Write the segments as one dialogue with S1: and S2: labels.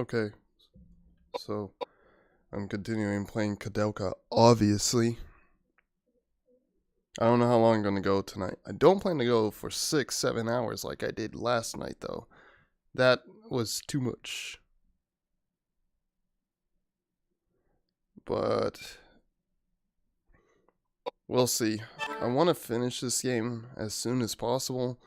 S1: Okay, so I'm continuing playing Koudelka, obviously. I don't know how long I'm going to go tonight. I don't plan to go for 6, 7 hours like I did last night, though. That was too much. But we'll see. I want to finish this game as soon as possible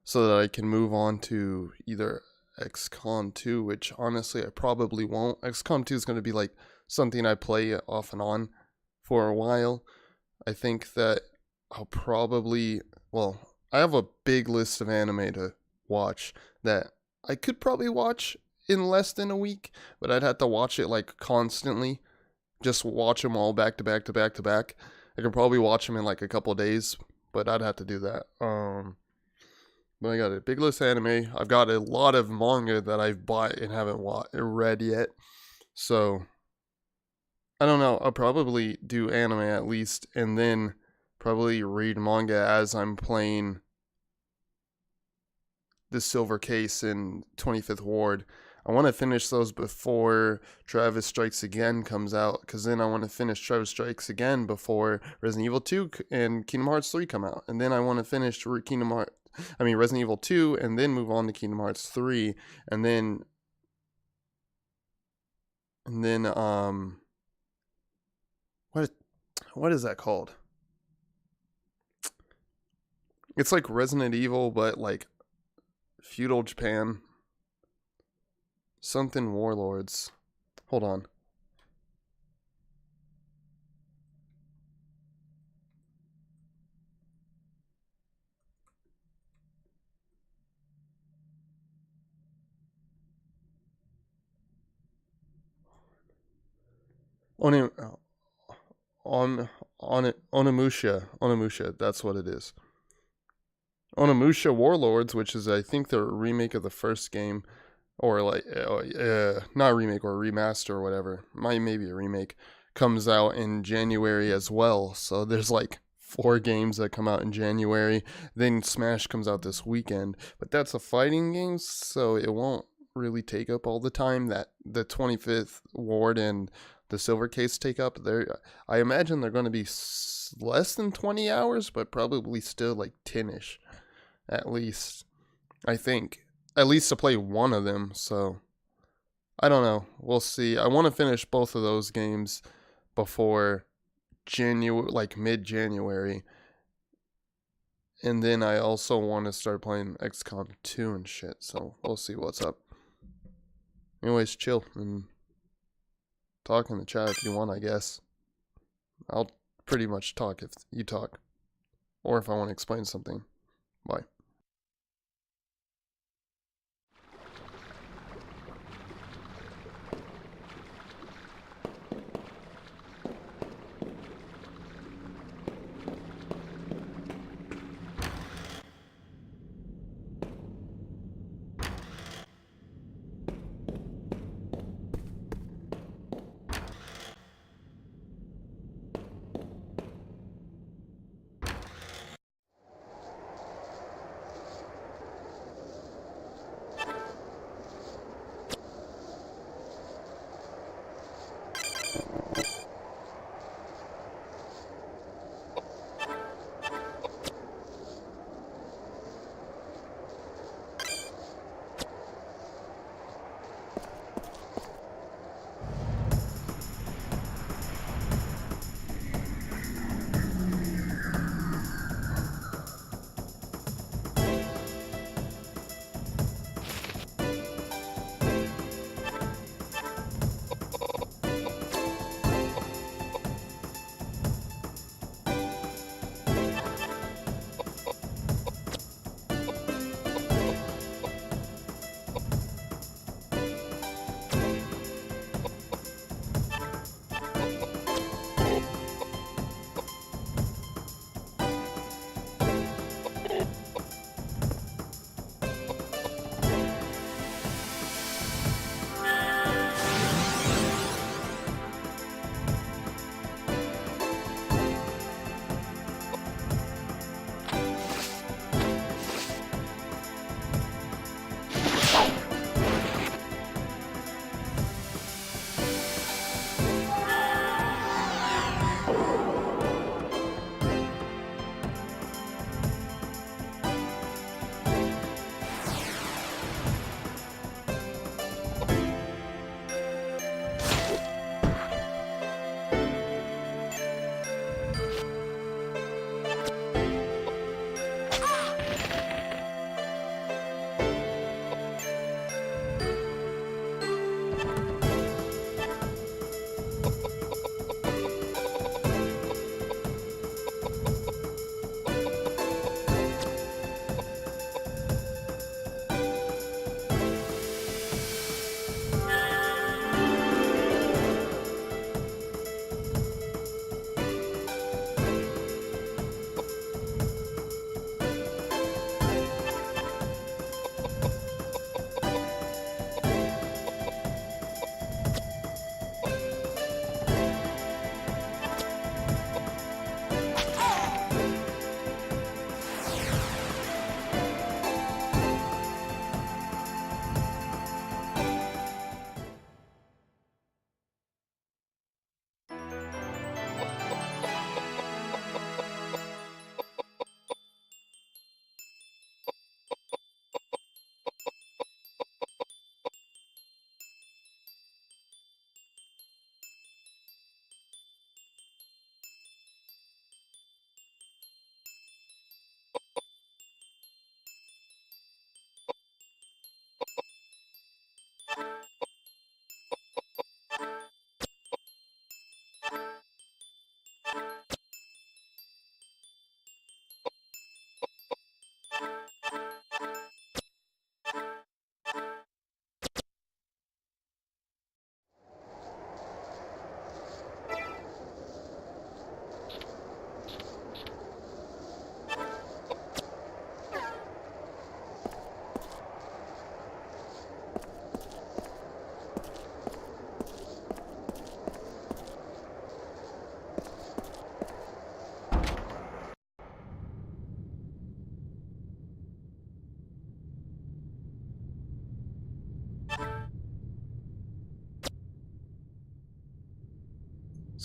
S1: so that I can move on to either XCOM 2, which honestly I probably won't. XCOM 2 is going to be like something I play off and on for a while. I think that I'll probably, well, I have a big list of anime to watch that I could probably watch in less than a week, but I'd have to watch it like constantly. Just watch them all back to back to back to back. I could probably watch them in like a couple of days, but I'd have to do that. But I got a big list of anime. I've got a lot of manga that I've bought and haven't read yet. So I don't know. I'll probably do anime at least, and then probably read manga as I'm playing the Silver Case in 25th Ward. I want to finish those before Travis Strikes Again comes out, because then I want to finish Travis Strikes Again before Resident Evil 2 and Kingdom Hearts 3 come out. And then I want to finish Resident Evil 2 and then move on to Kingdom Hearts 3 and then what is that called? It's like Resident Evil but like feudal Japan. Something Warlords. Hold on. Oni, Onimusha, that's what it is. Onimusha Warlords, which is I think the remake of the first game, or like not a remake or a remaster or whatever. Maybe a remake comes out in January as well. So there's like 4 games that come out in January. Then Smash comes out this weekend, but that's a fighting game, so it won't really take up all the time that the 25th Ward and the Silver Case take up. I imagine they're going to be less than 20 hours, but probably still like 10ish at least. I think at least to play one of them. So I don't know. We'll see. I want to finish both of those games before January, like mid-January. And then I also want to start playing XCOM 2 and shit. So we'll see what's up. Anyways, chill and talk in the chat if you want, I guess. I'll pretty much talk if you talk. Or if I want to explain something. Bye.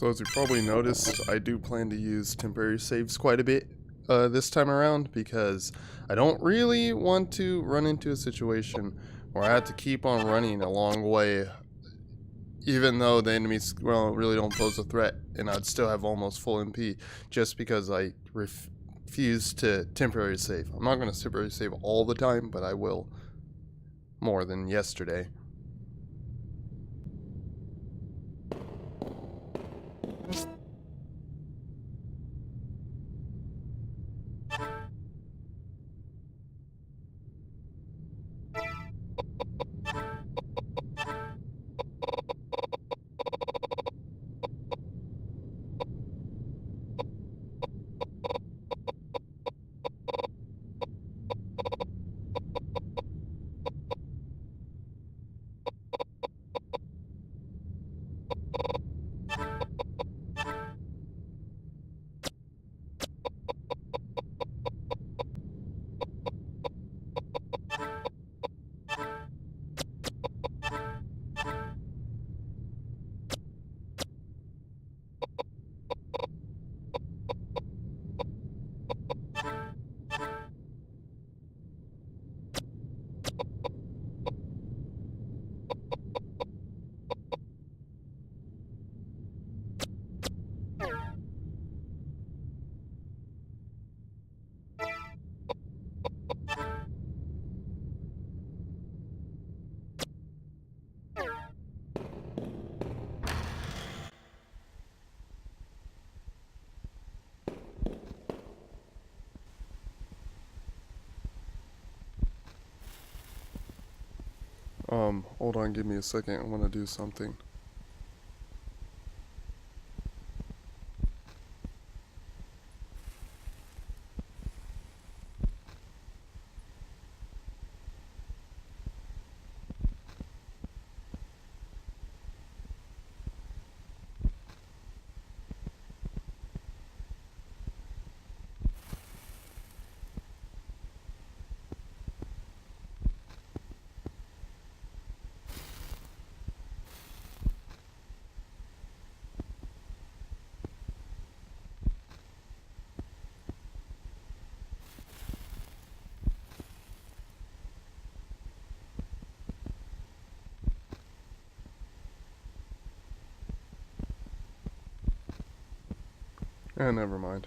S1: So as you probably noticed, I do plan to use temporary saves quite a bit this time around because I don't really want to run into a situation where I have to keep on running a long way even though the enemies really don't pose a threat and I'd still have almost full MP just because I refuse to temporary save. I'm not going to temporary save all the time, but I will more than yesterday. Hold on, give me a second. I want to do something. Never mind.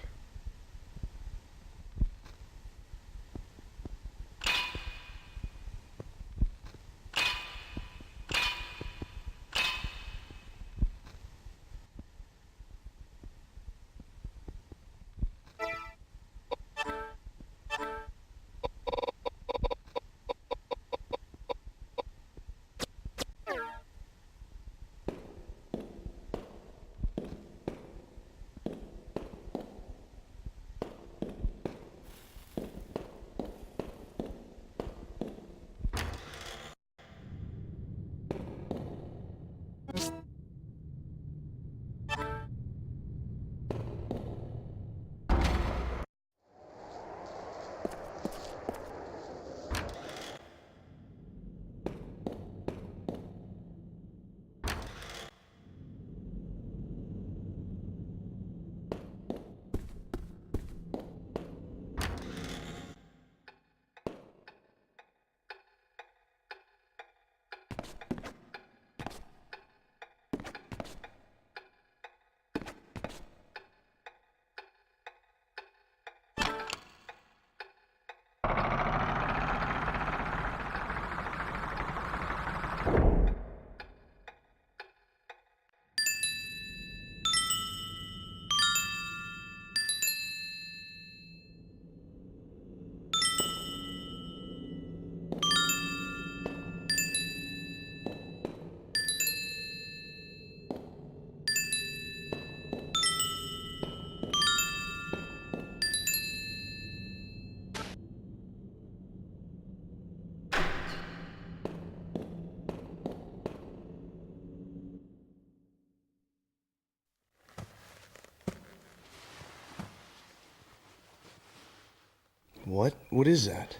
S2: What? What is that?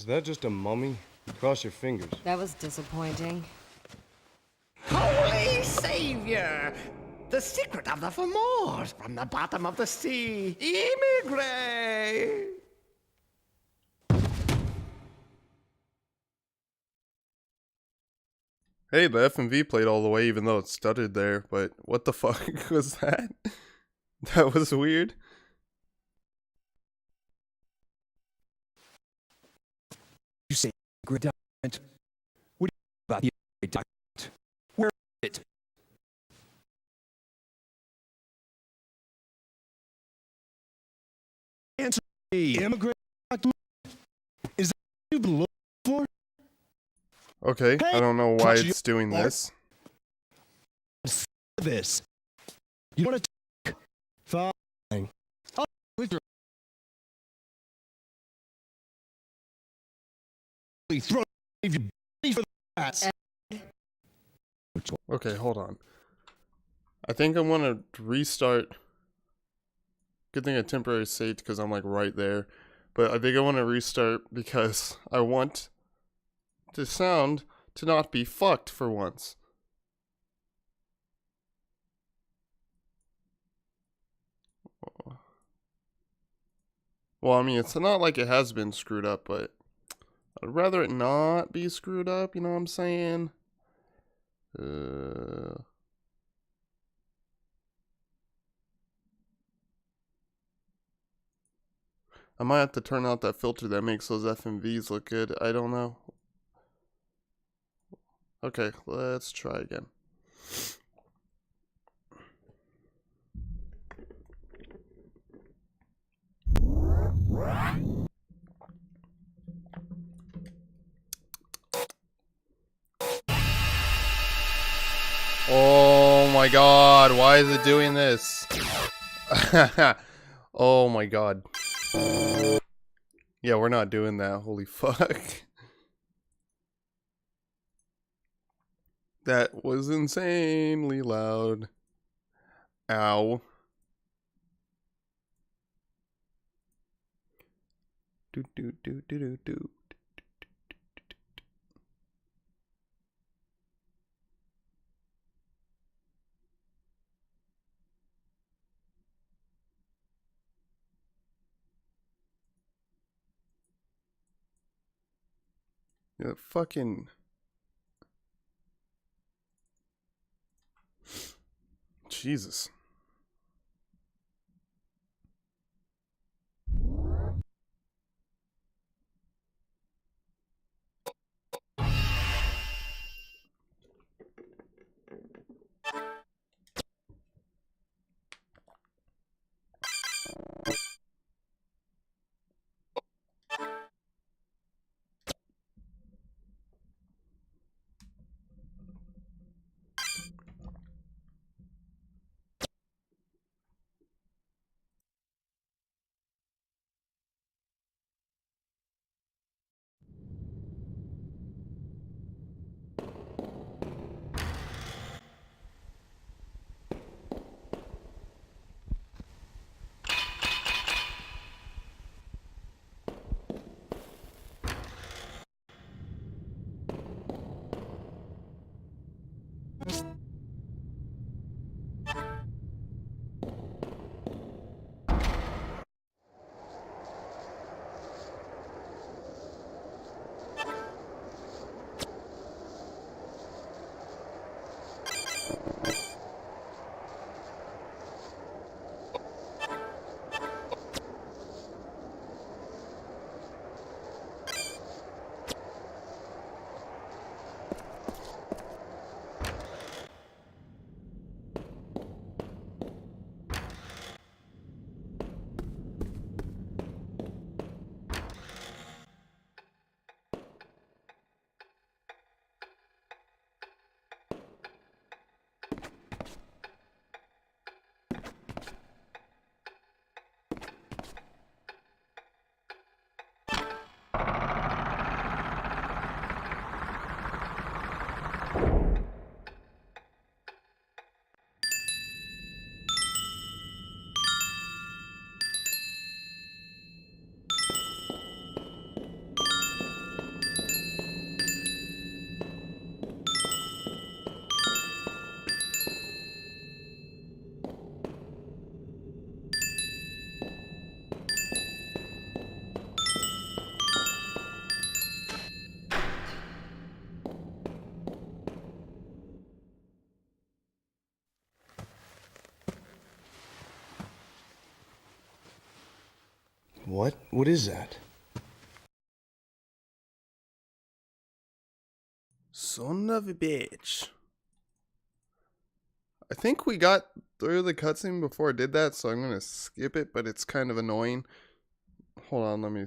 S2: Is that just a mummy? Cross your fingers.
S3: That was disappointing.
S4: Holy Savior! The secret of the Fomors from the bottom of the sea. Immigrate!
S1: Hey, the FMV played all the way even though it stuttered there, but what the fuck was that? That was weird.
S5: You say secret document? What do you know about the document? Where is it? Answer me. Immigrant document? Is that what you've been looking for?
S1: Okay, I don't know why
S5: Hey,
S1: it's doing this.
S5: This. You want to talk? Fine. I'll with your throw if you body for the rats.
S1: Okay, hold on. I think I want to restart. Good thing I temporarily saved because I'm like right there. But I think I want to restart because I want the sound to not be fucked for once. Well, I mean, it's not like it has been screwed up, but I'd rather it not be screwed up, you know what I'm saying? I might have to turn out that filter that makes those FMVs look good. I don't know. Okay, let's try again. Oh my god, why is it doing this? Oh my god. Yeah, we're not doing that. Holy fuck. That was insanely loud. Ow. Do do do do do do. Yeah, fucking. Jesus.
S2: What? What is that?
S1: Son of a bitch. I think we got through the cutscene before I did that, so I'm gonna skip it, but it's kind of annoying. Hold on, let me.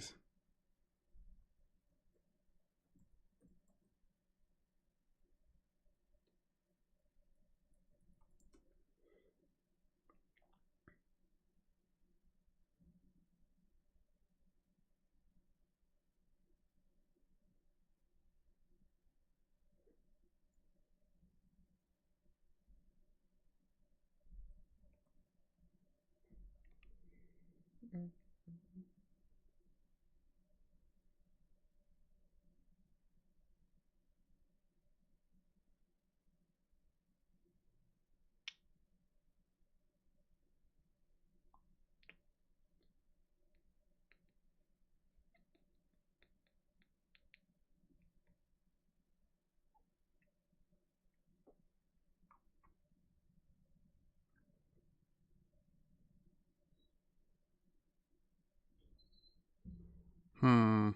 S1: Hmm.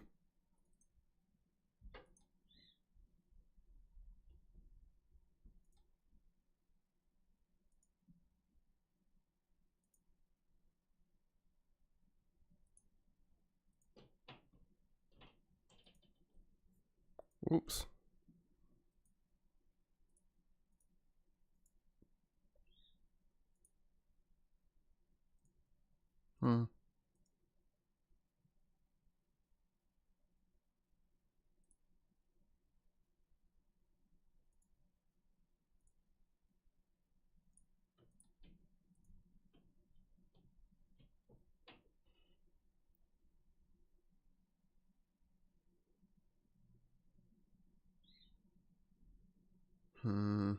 S1: Oops. Hmm. Hmm.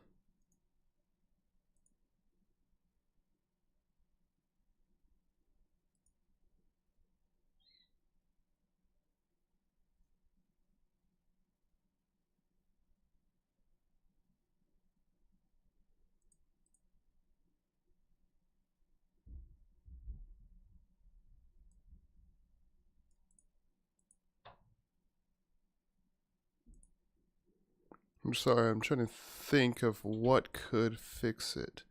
S1: I'm sorry, I'm trying to think of what could fix it.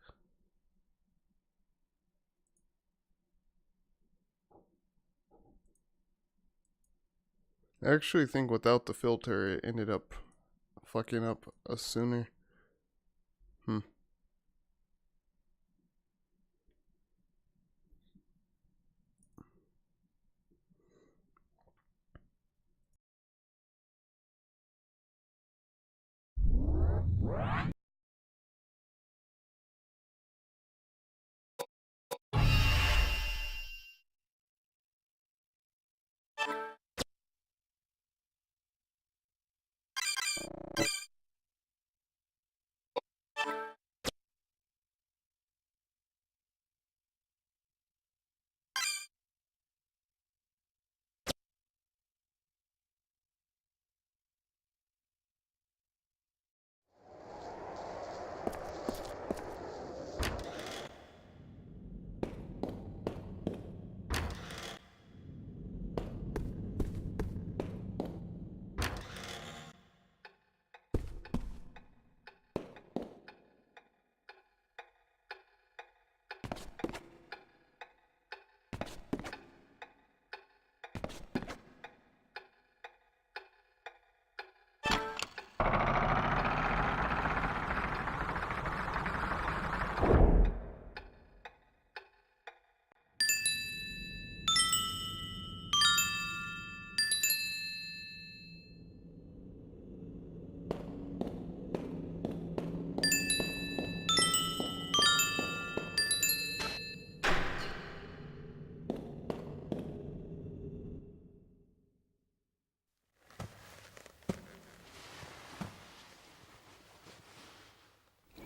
S1: I actually think without the filter, it ended up fucking up us sooner. Hmm.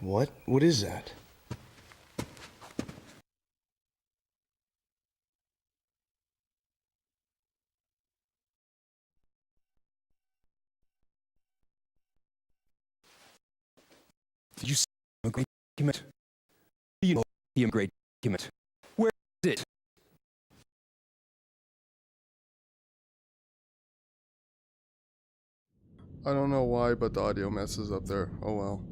S2: What? What is that?
S5: Did you see the great document? Do you know the great document? Where is it?
S1: I don't know why, but the audio messes up there. Oh well.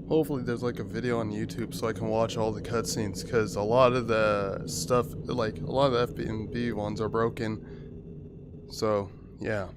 S1: Hopefully there's like a video on YouTube so I can watch all the cutscenes, because a lot of the stuff, like a lot of the FB ones are broken. So, yeah.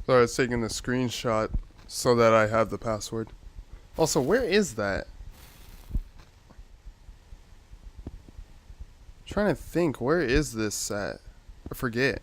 S1: So I was taking a screenshot so that I have the password. Also, where is that? Trying to think, where is this at? I forget.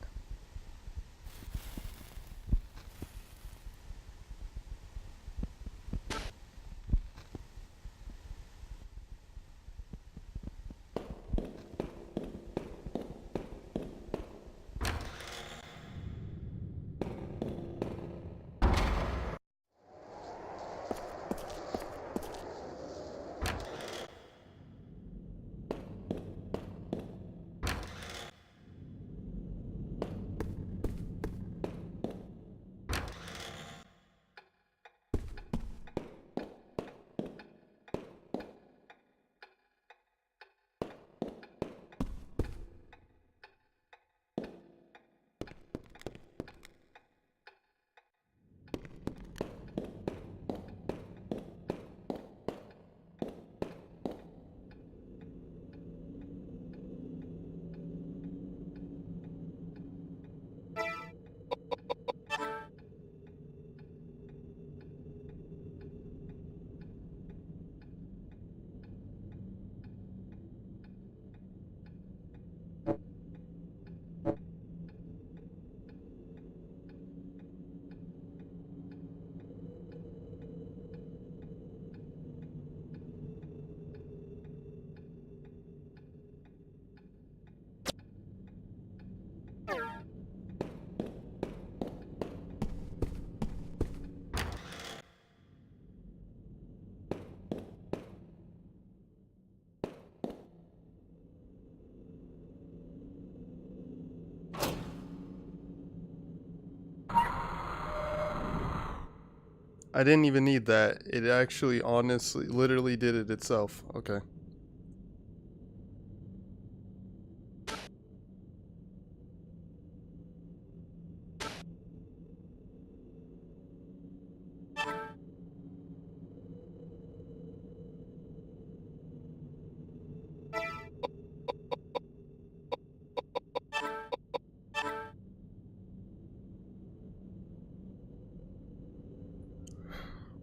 S1: I didn't even need that. It actually, honestly, literally did it itself. Okay.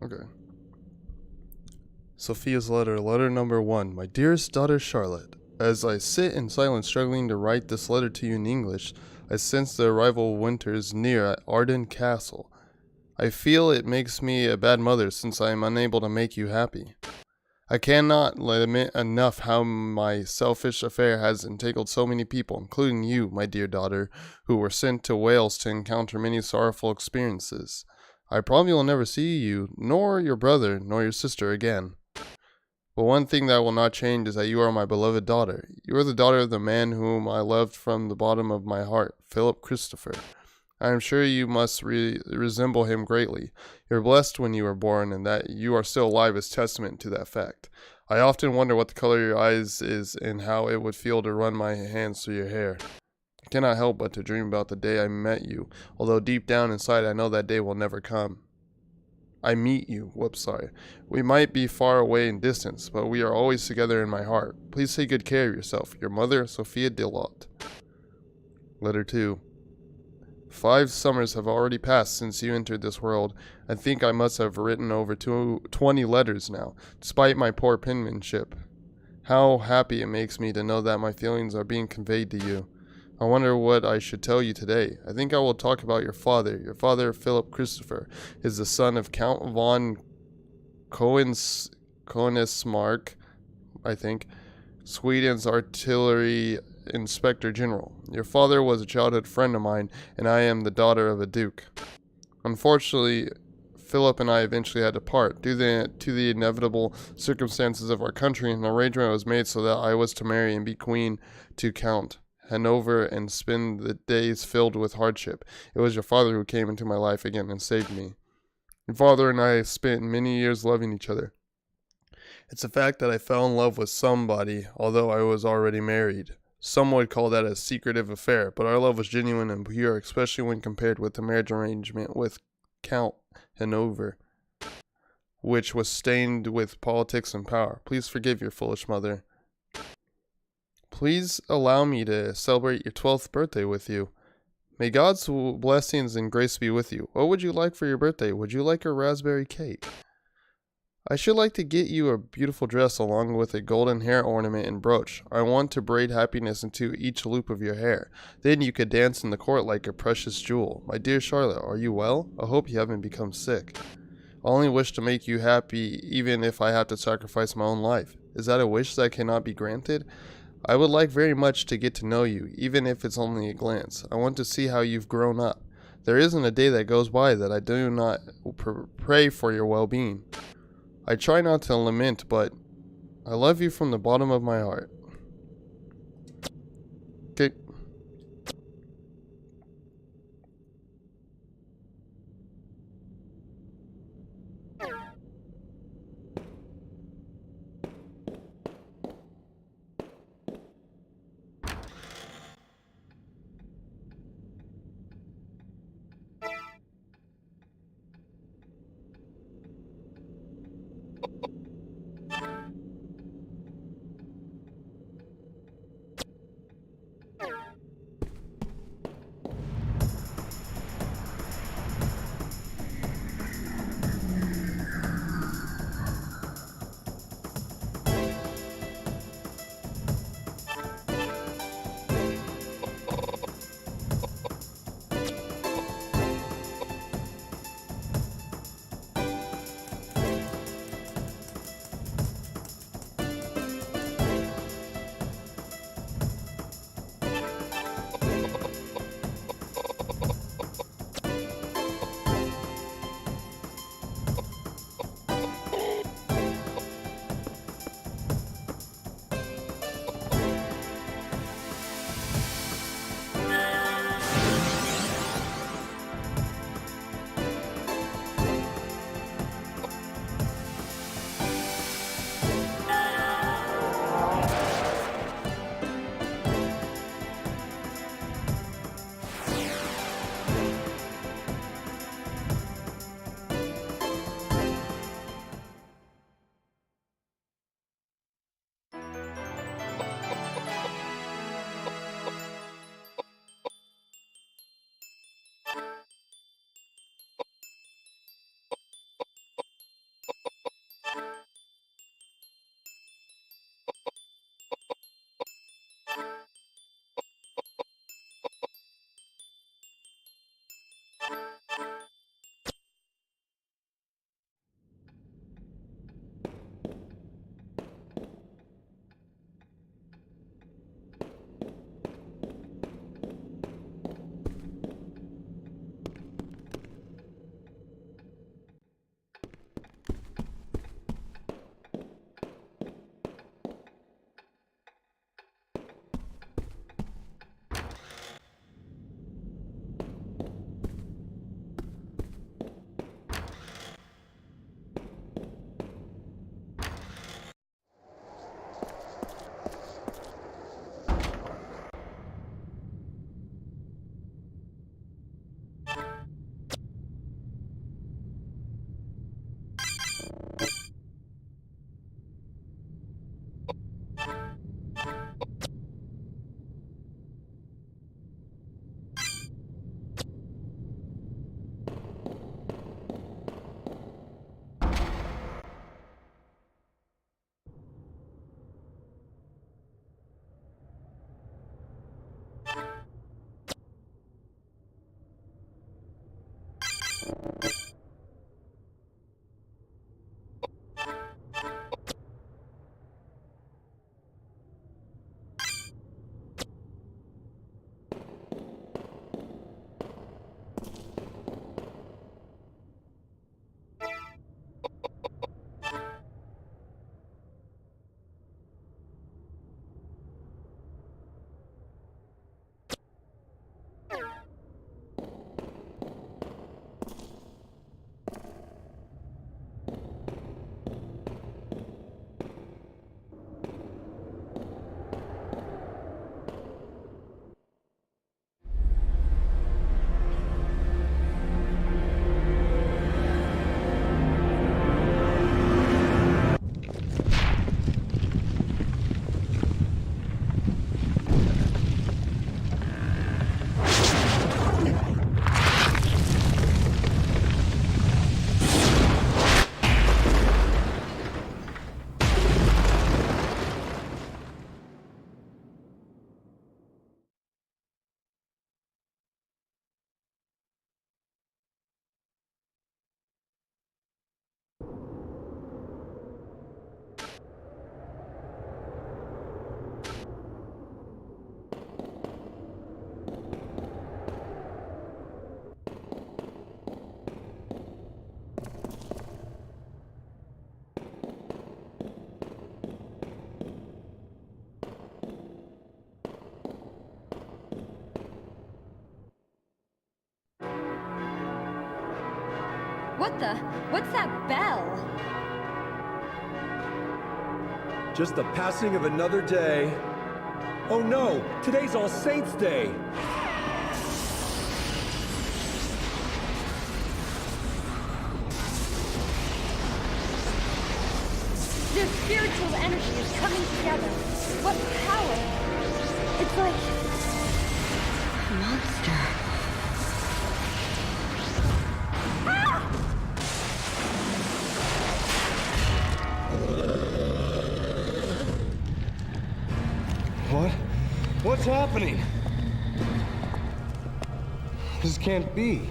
S1: Okay. Sophia's letter, letter number 1. My dearest daughter Charlotte, as I sit in silence struggling to write this letter to you in English, I sense the arrival of winters near at Arden Castle. I feel it makes me a bad mother since I am unable to make you happy. I cannot lament enough how my selfish affair has entangled so many people, including you, my dear daughter, who were sent to Wales to encounter many sorrowful experiences. I probably will never see you, nor your brother, nor your sister again. But one thing that will not change is that you are my beloved daughter. You are the daughter of the man whom I loved from the bottom of my heart, Philip Christopher. I am sure you must resemble him greatly. You were blessed when you were born, and that you are still alive is testament to that fact. I often wonder what the color of your eyes is and how it would feel to run my hands through your hair. I cannot help but to dream about the day I met you, although deep down inside I know that day will never come. I meet you. Whoops, sorry. We might be far away in distance, but we are always together in my heart. Please take good care of yourself. Your mother, Sophia Dillot. Letter 2. 5 summers have already passed since you entered this world. I think I must have written over 20 letters now, despite my poor penmanship. How happy it makes me to know that my feelings are being conveyed to you. I wonder what I should tell you today. I think I will talk about your father. Your father, Philip Christopher, is the son of Count von Koenigsmark, I think, Sweden's artillery inspector general. Your father was a childhood friend of mine, and I am the daughter of a duke. Unfortunately, Philip and I eventually had to part. Due to the inevitable circumstances of our country, an arrangement was made so that I was to marry and be queen to Count Hanover and spend the days filled with hardship. It was your father who came into my life again and saved me. Your father and I spent many years loving each other. It's a fact that I fell in love with somebody, although I was already married. Some would call that a secretive affair, but our love was genuine and pure, especially when compared with the marriage arrangement with Count Hanover, which was stained with politics and power. Please forgive your foolish mother. Please allow me to celebrate your 12th birthday with you. May God's blessings and grace be with you. What would you like for your birthday? Would you like a raspberry cake? I should like to get you a beautiful dress along with a golden hair ornament and brooch. I want to braid happiness into each loop of your hair. Then you could dance in the court like a precious jewel. My dear Charlotte, are you well? I hope you haven't become sick. I only wish to make you happy even if I have to sacrifice my own life. Is that a wish that cannot be granted? I would like very much to get to know you, even if it's only a glance. I want to see how you've grown up. There isn't a day that goes by that I do not pray for your well-being. I try not to lament, but I love you from the bottom of my heart. Okay.
S3: What the? What's that bell?
S5: Just the passing of another day. Oh no, today's All Saints' Day.
S3: Their spiritual energy is coming together. What power? It's like a monster.
S2: What? What's happening? This can't be.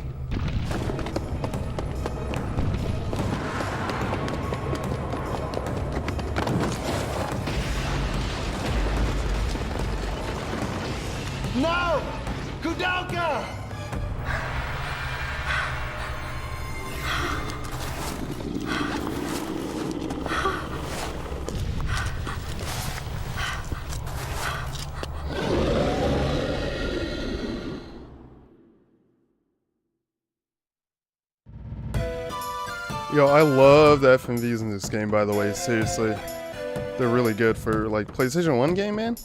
S2: No! Koudelka!
S1: Yo, I love the FMVs in this game, by the way. Seriously, they're really good for like PlayStation 1 game, man.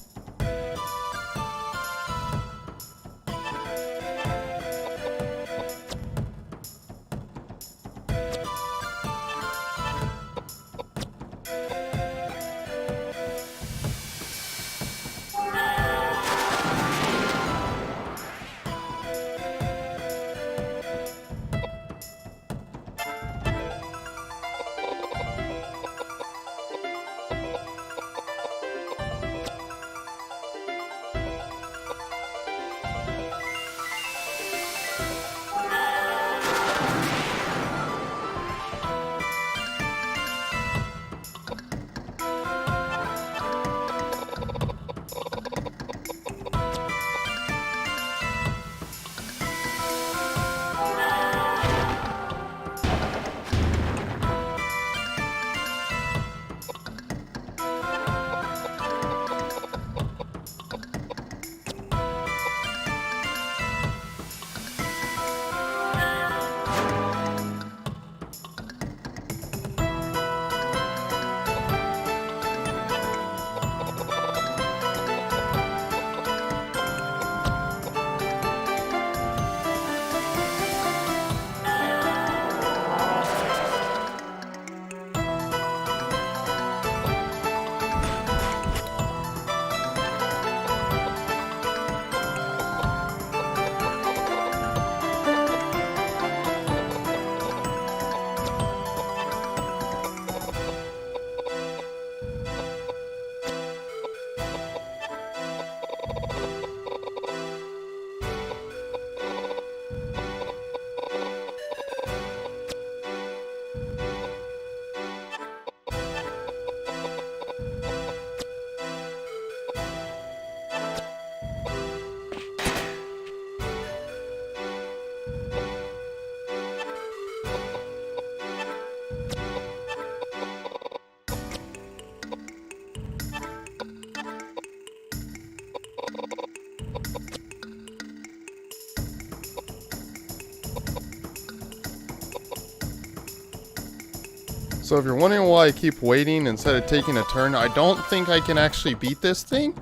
S1: So if you're wondering why I keep waiting instead of taking a turn, I don't think I can actually beat this thing.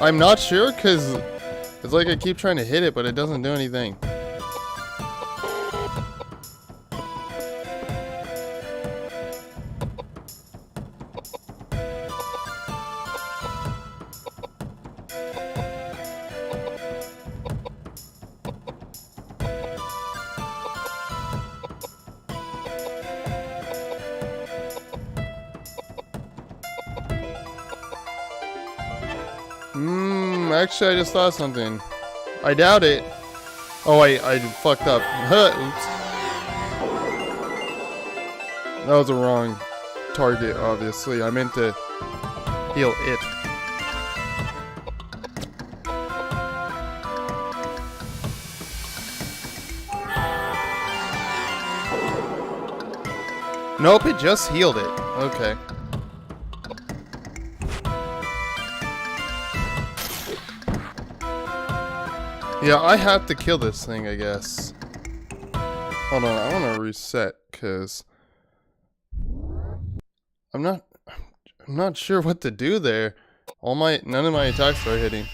S1: I'm not sure because it's like I keep trying to hit it, but it doesn't do anything. Actually, I just thought something. I doubt it. Oh, wait, I fucked up. Oops. That was a wrong target, obviously. I meant to heal it. Nope, it just healed it. Okay. Yeah, I have to kill this thing, I guess. Hold on, I want to reset, because I'm not sure what to do there. None of my attacks are hitting.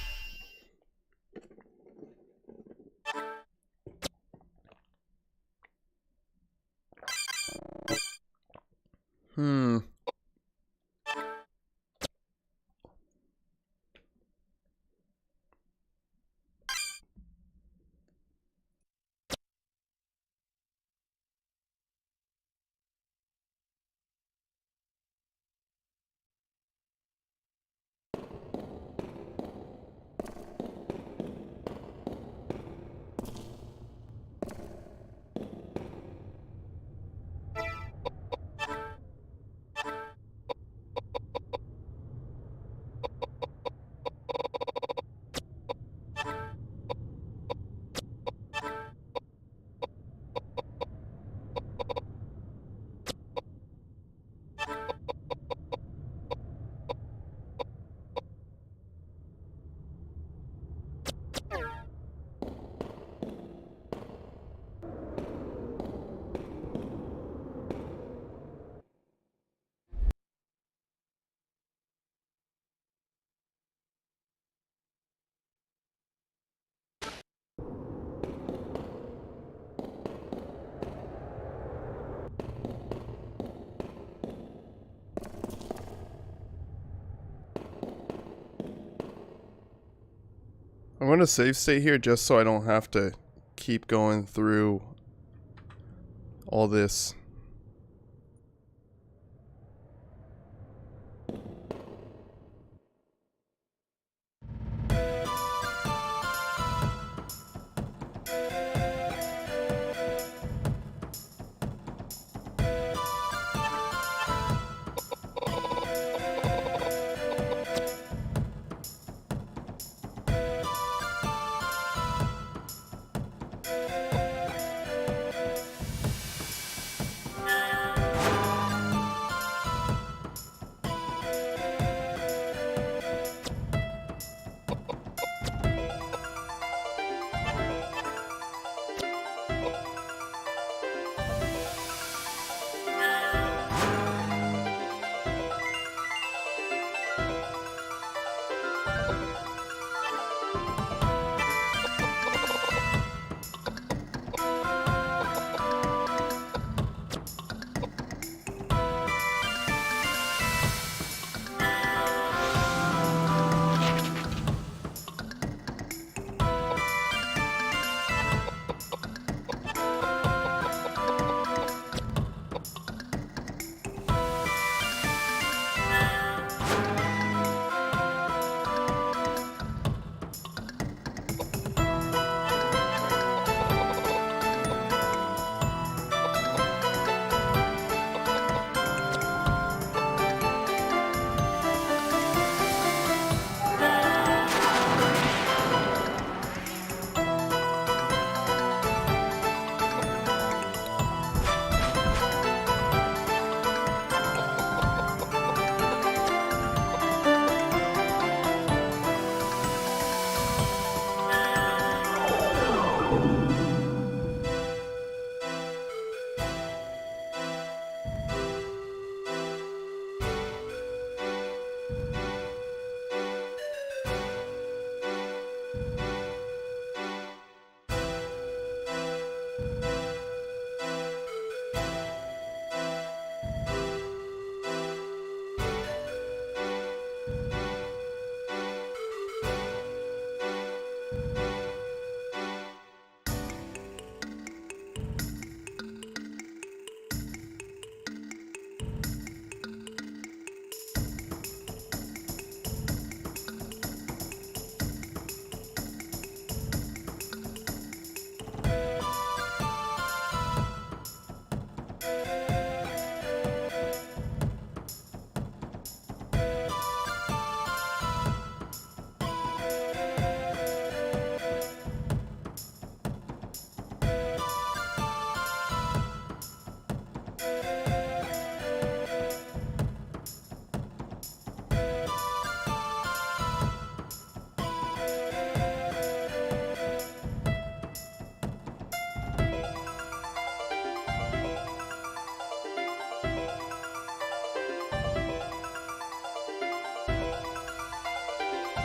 S1: I'm going to save state here just so I don't have to keep going through all this.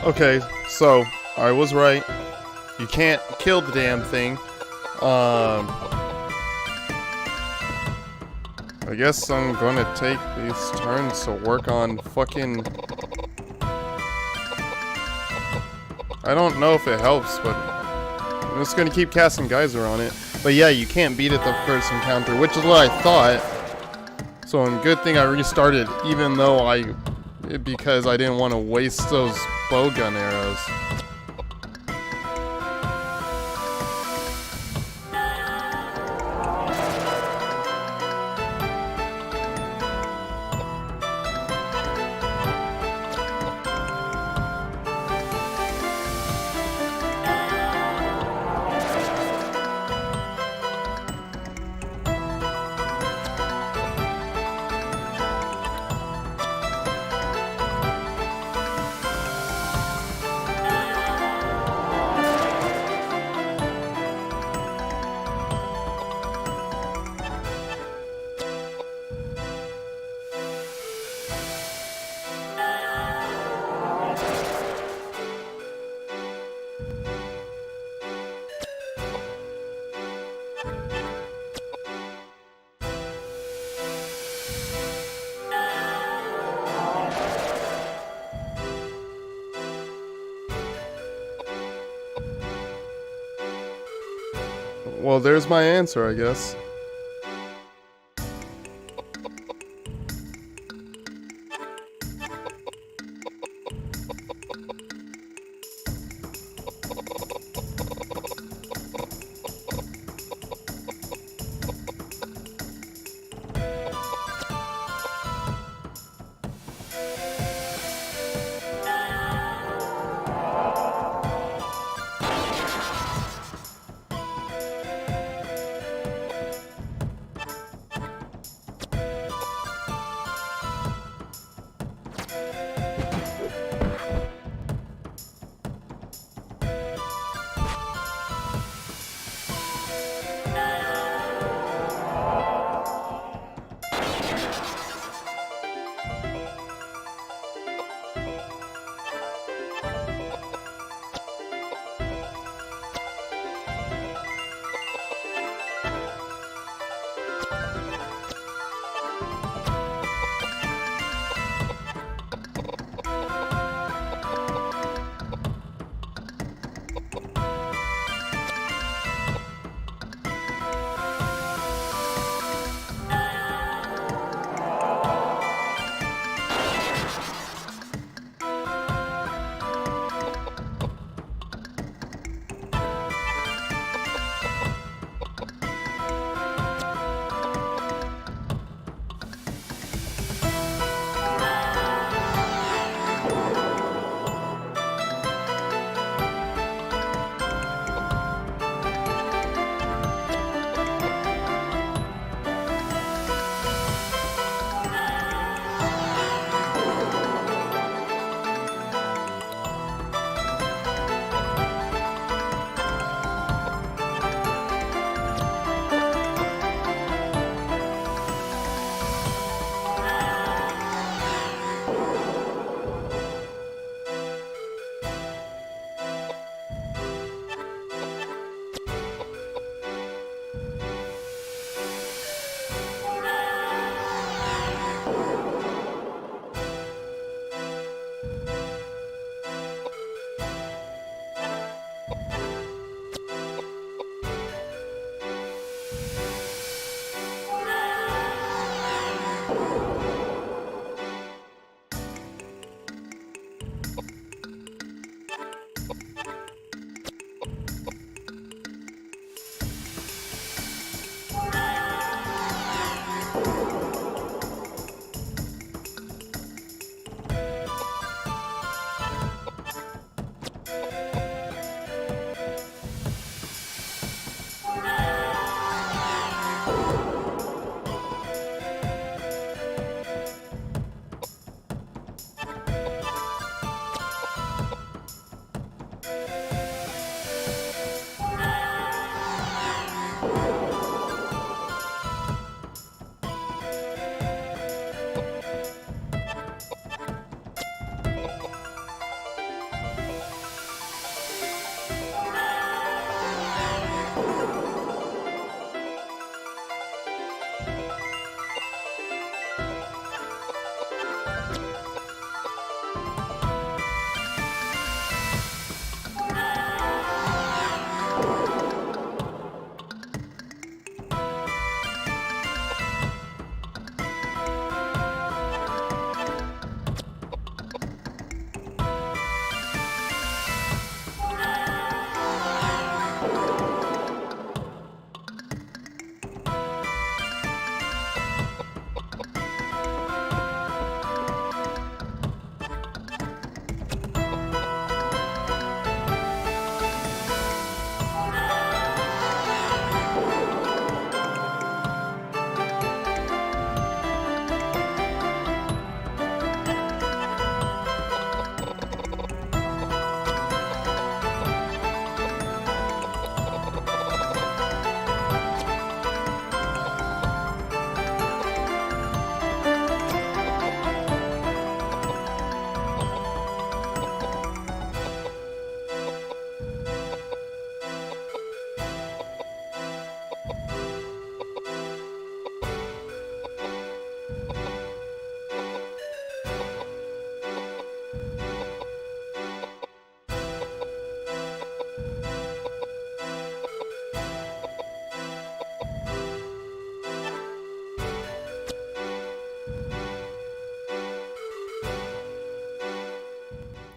S1: Okay, so I was right. You can't kill the damn thing. I guess I'm gonna take these turns to work on fucking... I don't know if it helps, but I'm just gonna keep casting Geyser on it. But yeah, you can't beat it the first encounter, which is what I thought. So good thing I restarted, even though because I didn't want to waste those bowgun arrows. Well, there's my answer, I guess.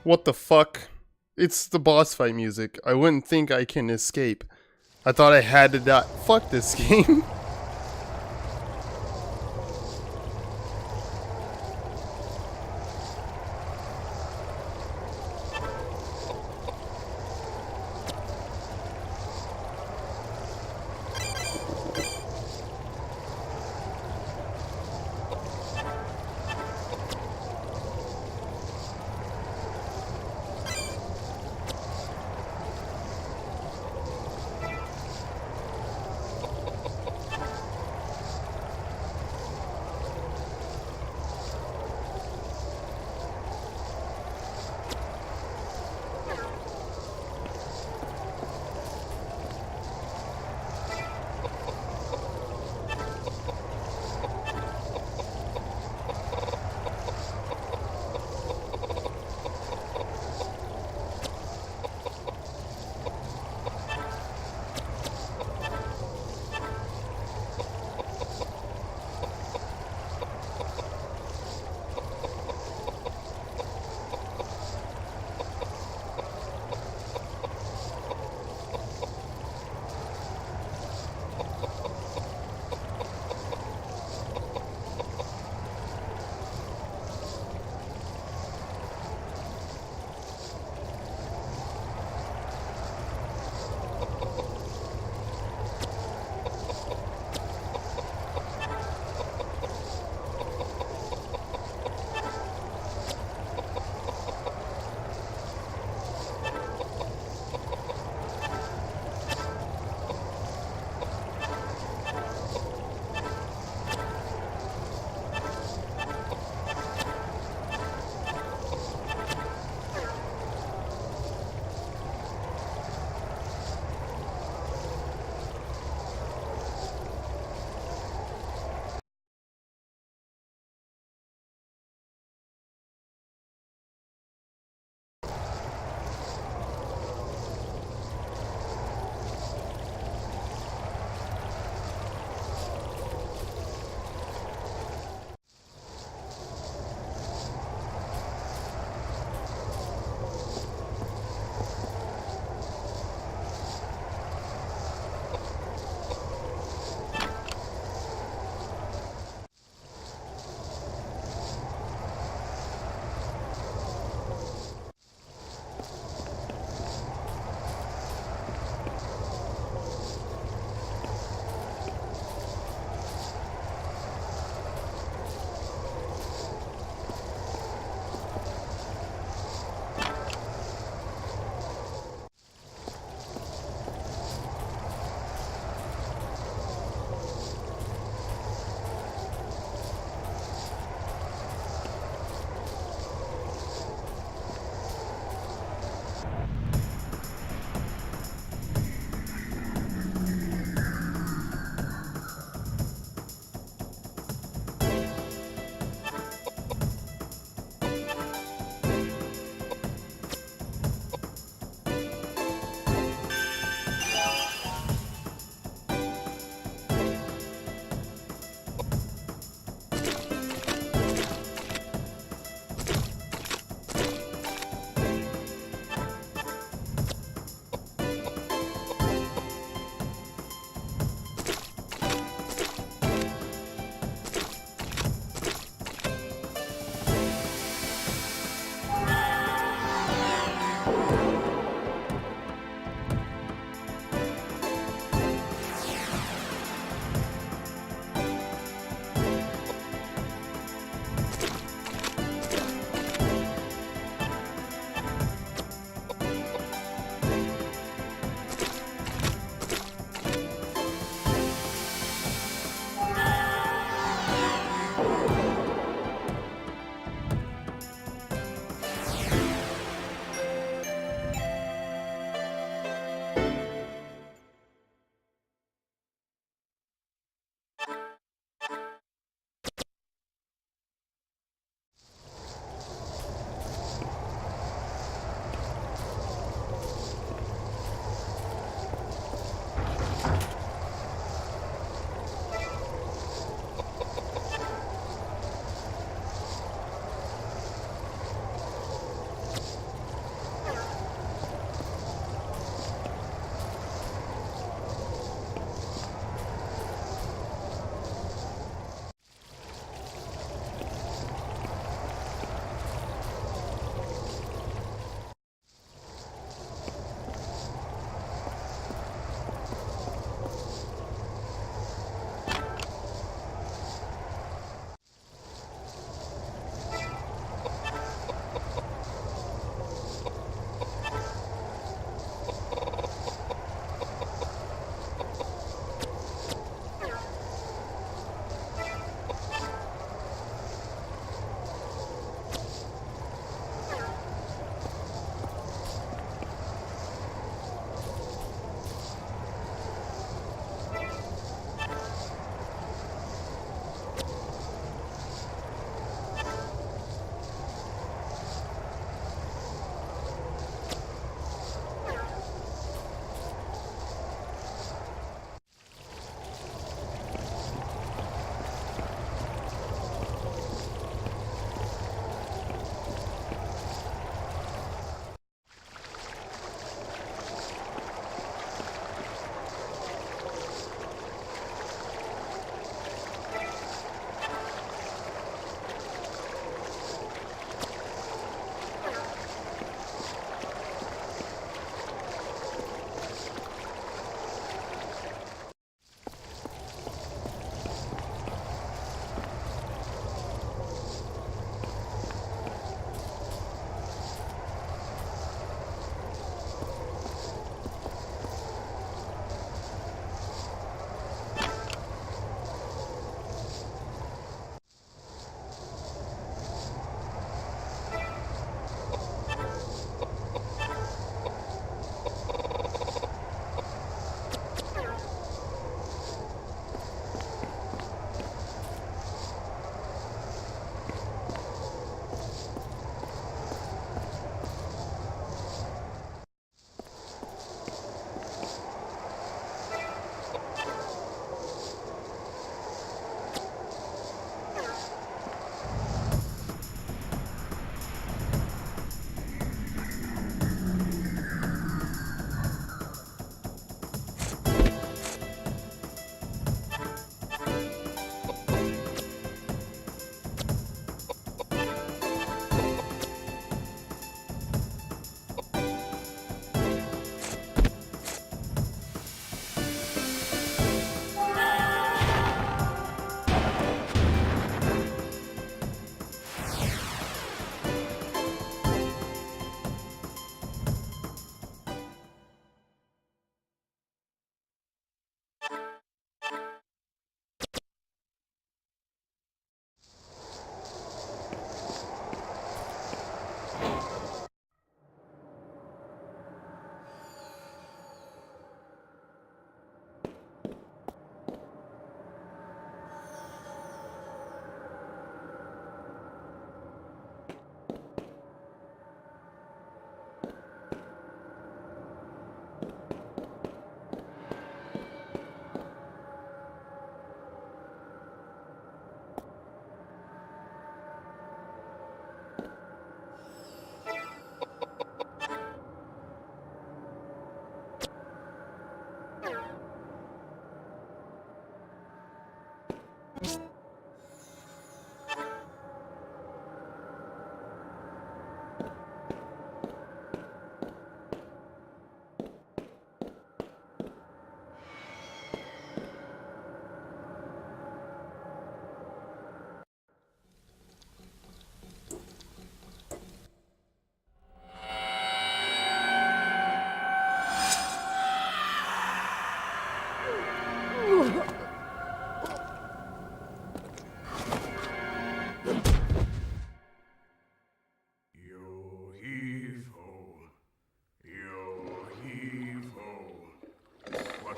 S1: What the fuck? It's the boss fight music. I wouldn't think I can escape. I thought I had to die. Fuck this game.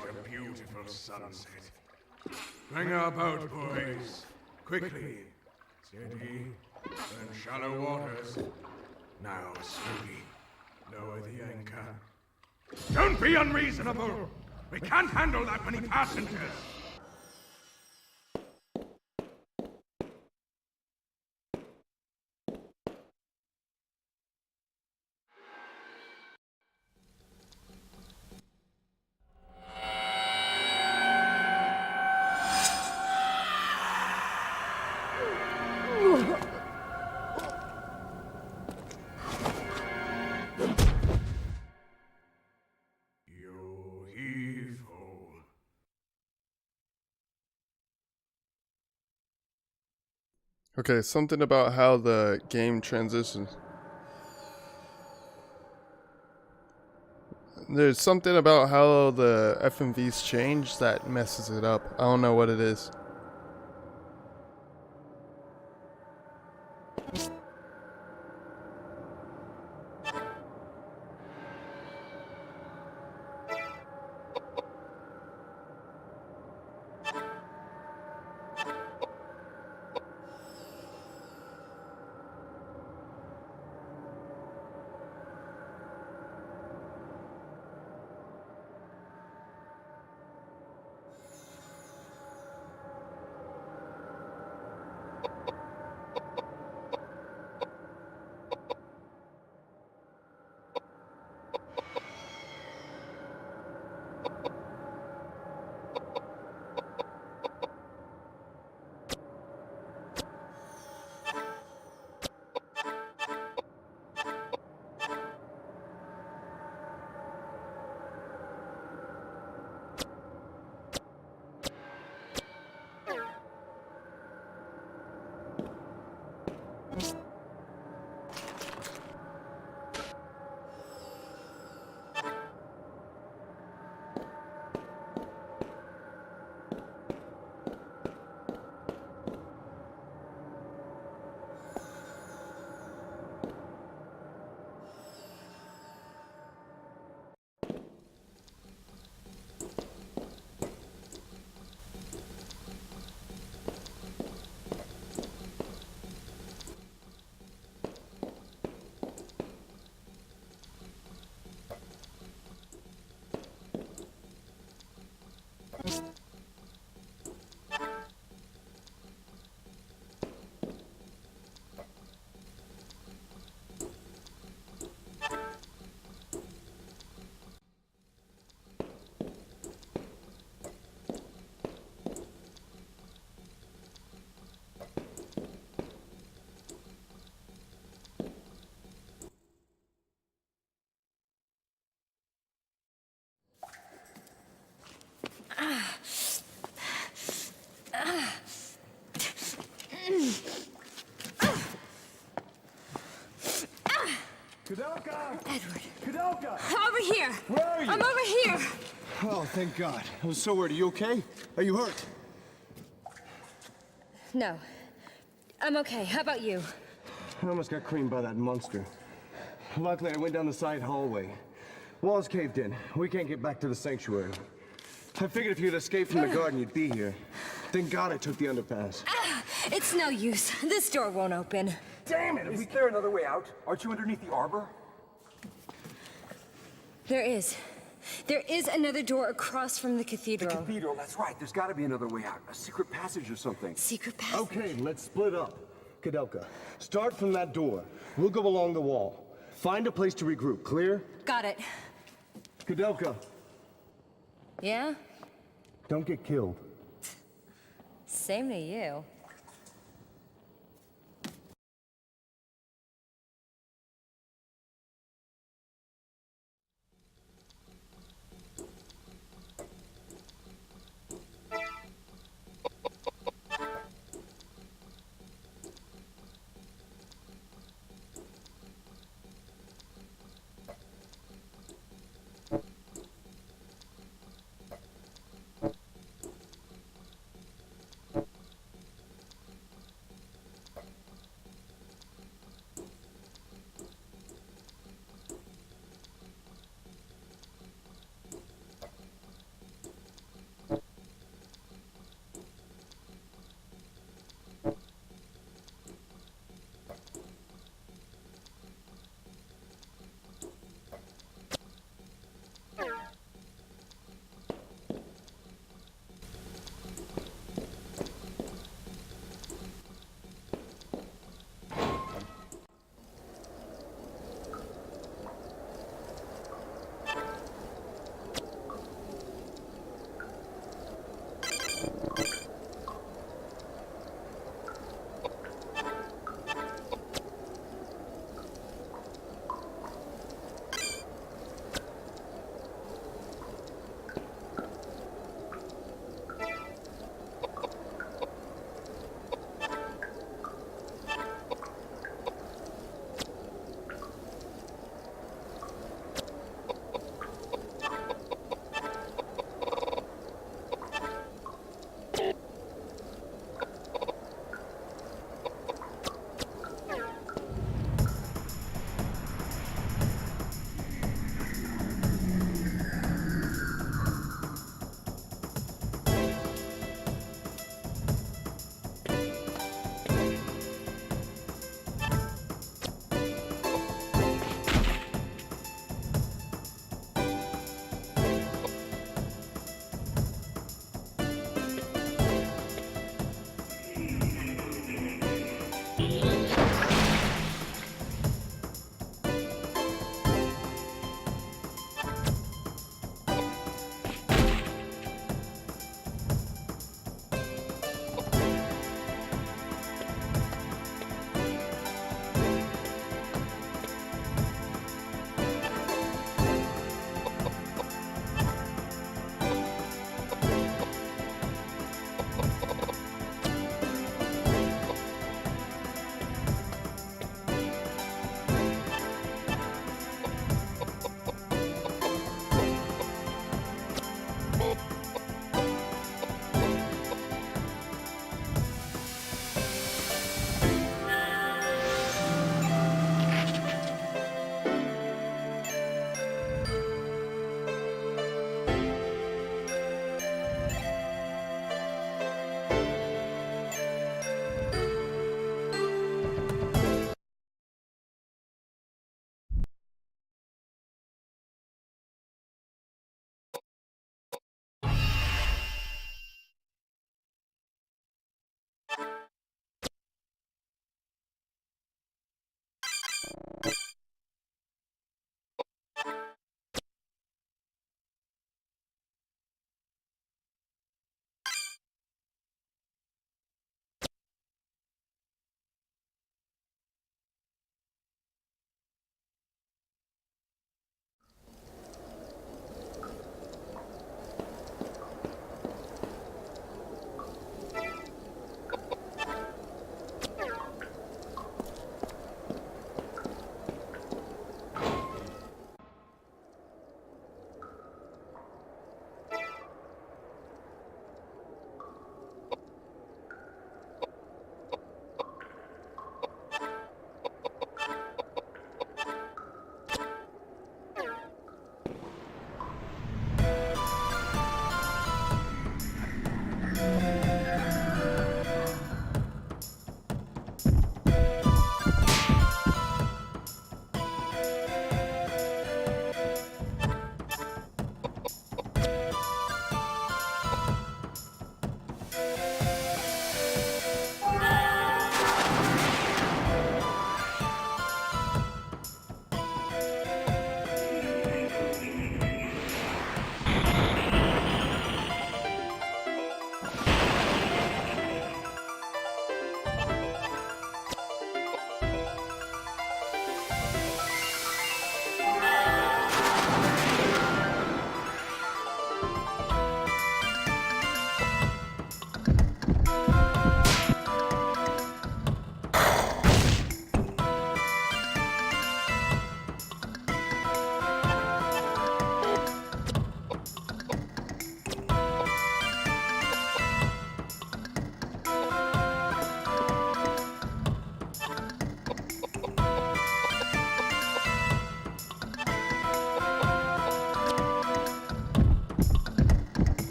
S6: What a beautiful sunset. Bring our boat, boys. Quickly. Steady. And shallow waters. Now, slowly. Lower the anchor. Don't be unreasonable! We can't handle that many passengers! Yo heave ho.
S1: Okay, something about how the game transitions. There's something about how the FMVs change that messes it up. I don't know what it is.
S2: Koudelka!
S3: Edward,
S2: Koudelka!
S3: over here!
S2: Where are you?
S3: I'm over here!
S2: Oh, thank God. I was so worried. Are you okay? Are you hurt?
S3: No. I'm okay. How about you?
S2: I almost got creamed by that monster. Luckily, I went down the side hallway. Walls caved in. We can't get back to the sanctuary. I figured if you'd escaped from the garden, you'd be here. Thank God I took the underpass.
S3: It's no use. This door won't open.
S5: Damn it! Is there another way out? Aren't you underneath the arbor?
S3: There is. There is another door across from the cathedral.
S5: Cathedral, that's right. There's got to be another way out. A secret passage or something.
S3: Secret passage.
S2: Okay, let's split up. Koudelka, start from that door. We'll go along the wall. Find a place to regroup. Clear?
S3: Got it.
S2: Koudelka,
S3: Yeah?
S2: don't get killed.
S3: Same to you.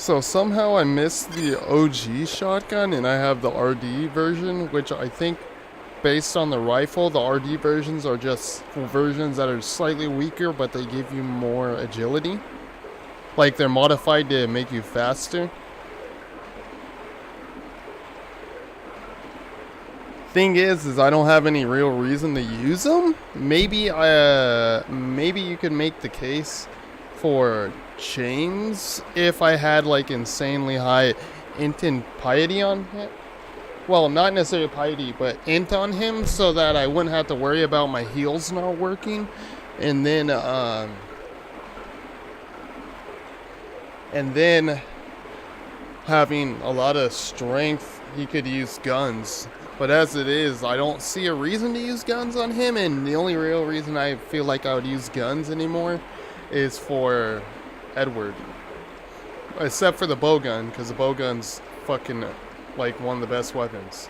S1: So somehow I missed the OG shotgun and I have the RD version, which I think based on the rifle, the RD versions are just versions that are slightly weaker, but they give you more agility. Like they're modified to make you faster. Thing is I don't have any real reason to use them. Maybe you could make the case for chains if I had like insanely high int and piety on him. Well, not necessarily piety, but int on him, so that I wouldn't have to worry about my heals not working, and then having a lot of strength, he could use guns. But as it is, I don't see a reason to use guns on him, and the only real reason I feel like I would use guns anymore is for Edward. Except for the bowgun, because the bowgun's fucking like one of the best weapons.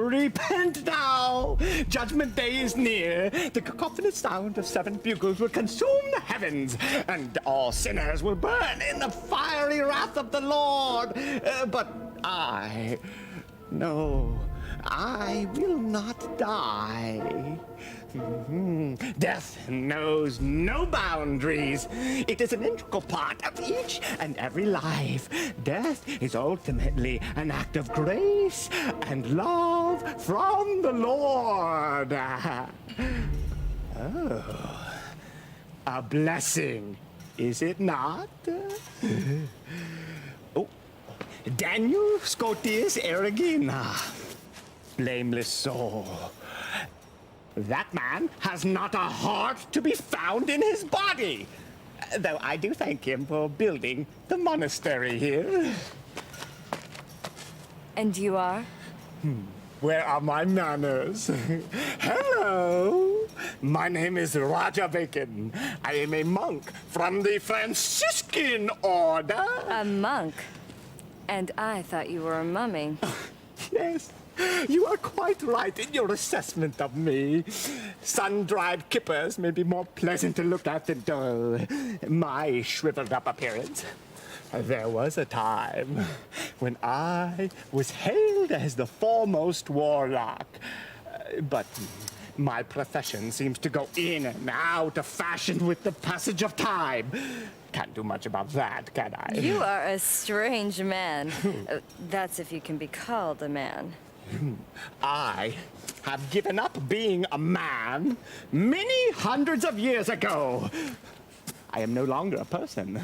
S4: Repent now! Judgment day is near. The cacophonous sound of 7 bugles will consume the heavens, and all sinners will burn in the fiery wrath of the Lord. But I will not die. Death knows no boundaries. It is an integral part of each and every life. Death is ultimately an act of grace and love from the Lord. Oh, a blessing, is it not? Oh, Daniel Scotius Erigena, blameless soul. That man has not a heart to be found in his body. Though I do thank him for building the monastery here.
S3: And you are?
S4: Where are my manners? Hello! My name is Raja Bacon. I am a monk from the Franciscan order.
S3: A monk? And I thought you were a mummy.
S4: Yes, you are quite right in your assessment of me. Sun-dried kippers may be more pleasant to look at than my shriveled-up appearance. There was a time when I was hailed as the foremost warlock. But my profession seems to go in and out of fashion with the passage of time. Can't do much about that, can I?
S3: You are a strange man. That's if you can be called a man.
S4: I have given up being a man many hundreds of years ago. I am no longer a person,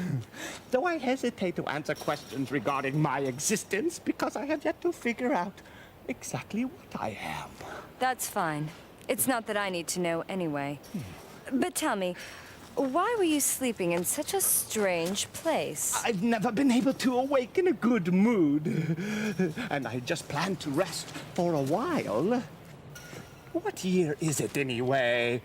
S4: though I hesitate to answer questions regarding my existence because I have yet to figure out exactly what I am.
S3: That's fine. It's not that I need to know anyway. But tell me, why were you sleeping in such a strange place?
S4: I've never been able to awake in a good mood, and I just planned to rest for a while. What year is it anyway?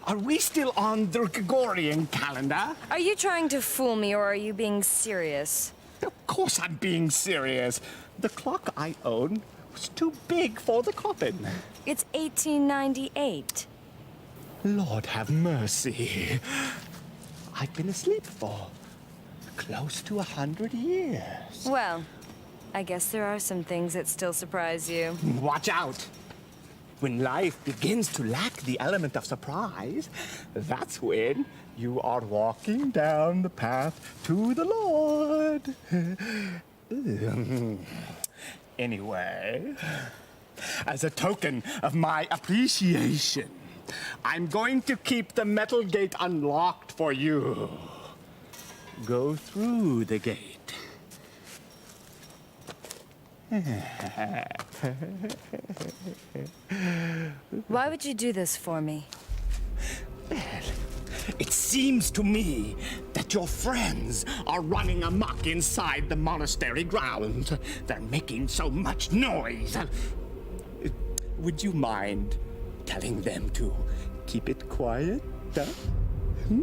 S4: Are we still on the Gregorian calendar?
S3: Are you trying to fool me, or are you being serious?
S4: Of course I'm being serious. The clock I own was too big for the coffin.
S3: It's 1898.
S4: Lord have mercy. I've been asleep for close to 100 years.
S3: Well, I guess there are some things that still surprise you.
S4: Watch out. When life begins to lack the element of surprise, that's when you are walking down the path to the Lord. Anyway, as a token of my appreciation, I'm going to keep the metal gate unlocked for you. Go through the gate.
S3: Why would you do this for me?
S4: Well, it seems to me that your friends are running amok inside the monastery grounds. They're making so much noise. Would you mind telling them to keep it quiet? Hmm?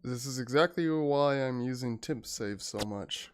S1: This is exactly why I'm using temp save so much.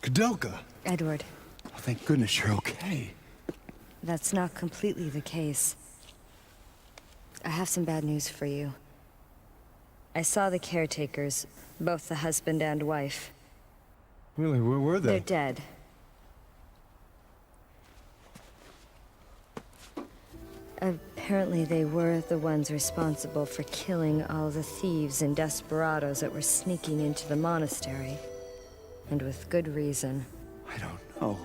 S7: Koudelka.
S3: Edward,
S7: Oh, thank goodness you're okay.
S3: that's not completely the case. I have some bad news for you. I saw the caretakers, both the husband and wife.
S7: Really, where were
S3: They're
S7: they?
S3: dead. Apparently they were the ones responsible for killing all the thieves and desperados that were sneaking into the monastery. And with good reason.
S7: I don't know.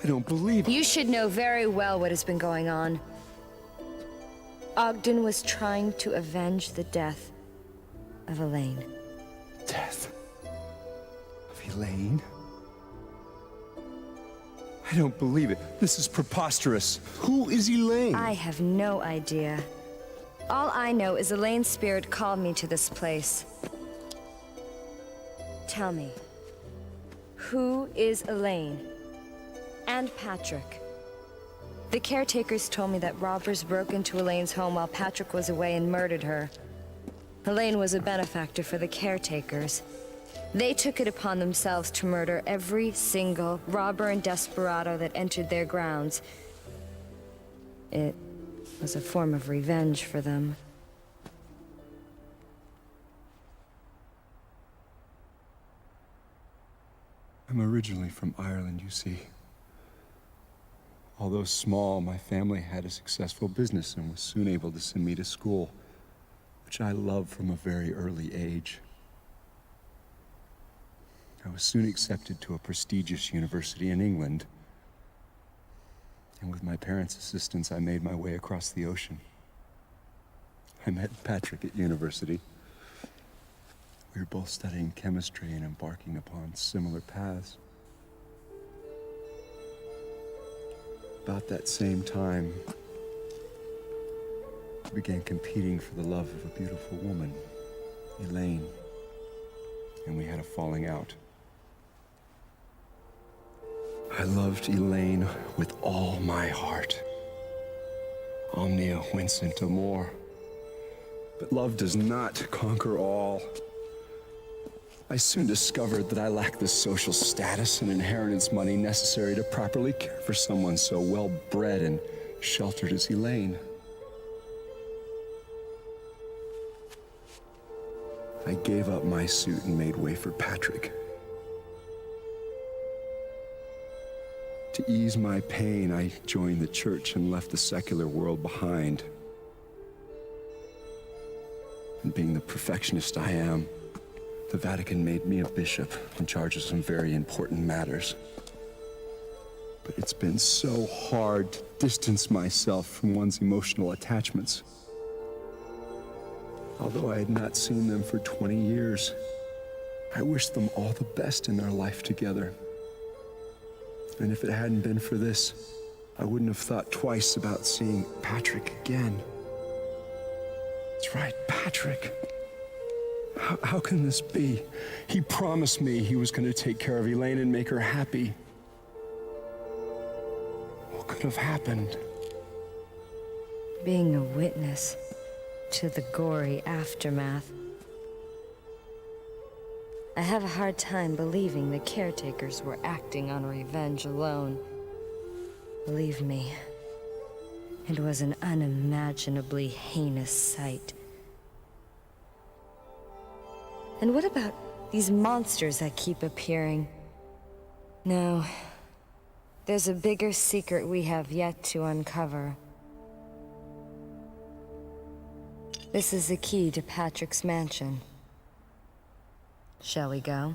S7: I don't believe it.
S3: You should know very well what has been going on. Ogden was trying to avenge the death of Elaine.
S7: Death of Elaine? I don't believe it. This is preposterous. Who is Elaine?
S3: I have no idea. All I know is Elaine's spirit called me to this place. Tell me, who is Elaine? And Patrick? The caretakers told me that robbers broke into Elaine's home while Patrick was away and murdered her. Elaine was a benefactor for the caretakers. They took it upon themselves to murder every single robber and desperado that entered their grounds. It was a form of revenge for them.
S7: I'm originally from Ireland, you see. Although small, my family had a successful business and was soon able to send me to school, which I loved from a very early age. I was soon accepted to a prestigious university in England. And with my parents' assistance, I made my way across the ocean. I met Patrick at university. We were both studying chemistry and embarking upon similar paths. About that same time, we began competing for the love of a beautiful woman, Elaine, and we had a falling out. I loved Elaine with all my heart. Omnia vincit amor. But love does not conquer all. I soon discovered that I lacked the social status and inheritance money necessary to properly care for someone so well-bred and sheltered as Elaine. I gave up my suit and made way for Patrick. To ease my pain, I joined the church and left the secular world behind. And being the perfectionist I am, the Vatican made me a bishop in charge of some very important matters. But it's been so hard to distance myself from one's emotional attachments. Although I had not seen them for 20 years, I wish them all the best in their life together. And if it hadn't been for this, I wouldn't have thought twice about seeing Patrick again. That's right, Patrick. How can this be? He promised me he was going to take care of Elaine and make her happy. What could have happened?
S3: Being a witness to the gory aftermath. I have a hard time believing the caretakers were acting on revenge alone. Believe me, it was an unimaginably heinous sight. And what about these monsters that keep appearing? No, there's a bigger secret we have yet to uncover. This is the key to Patrick's mansion. Shall we go?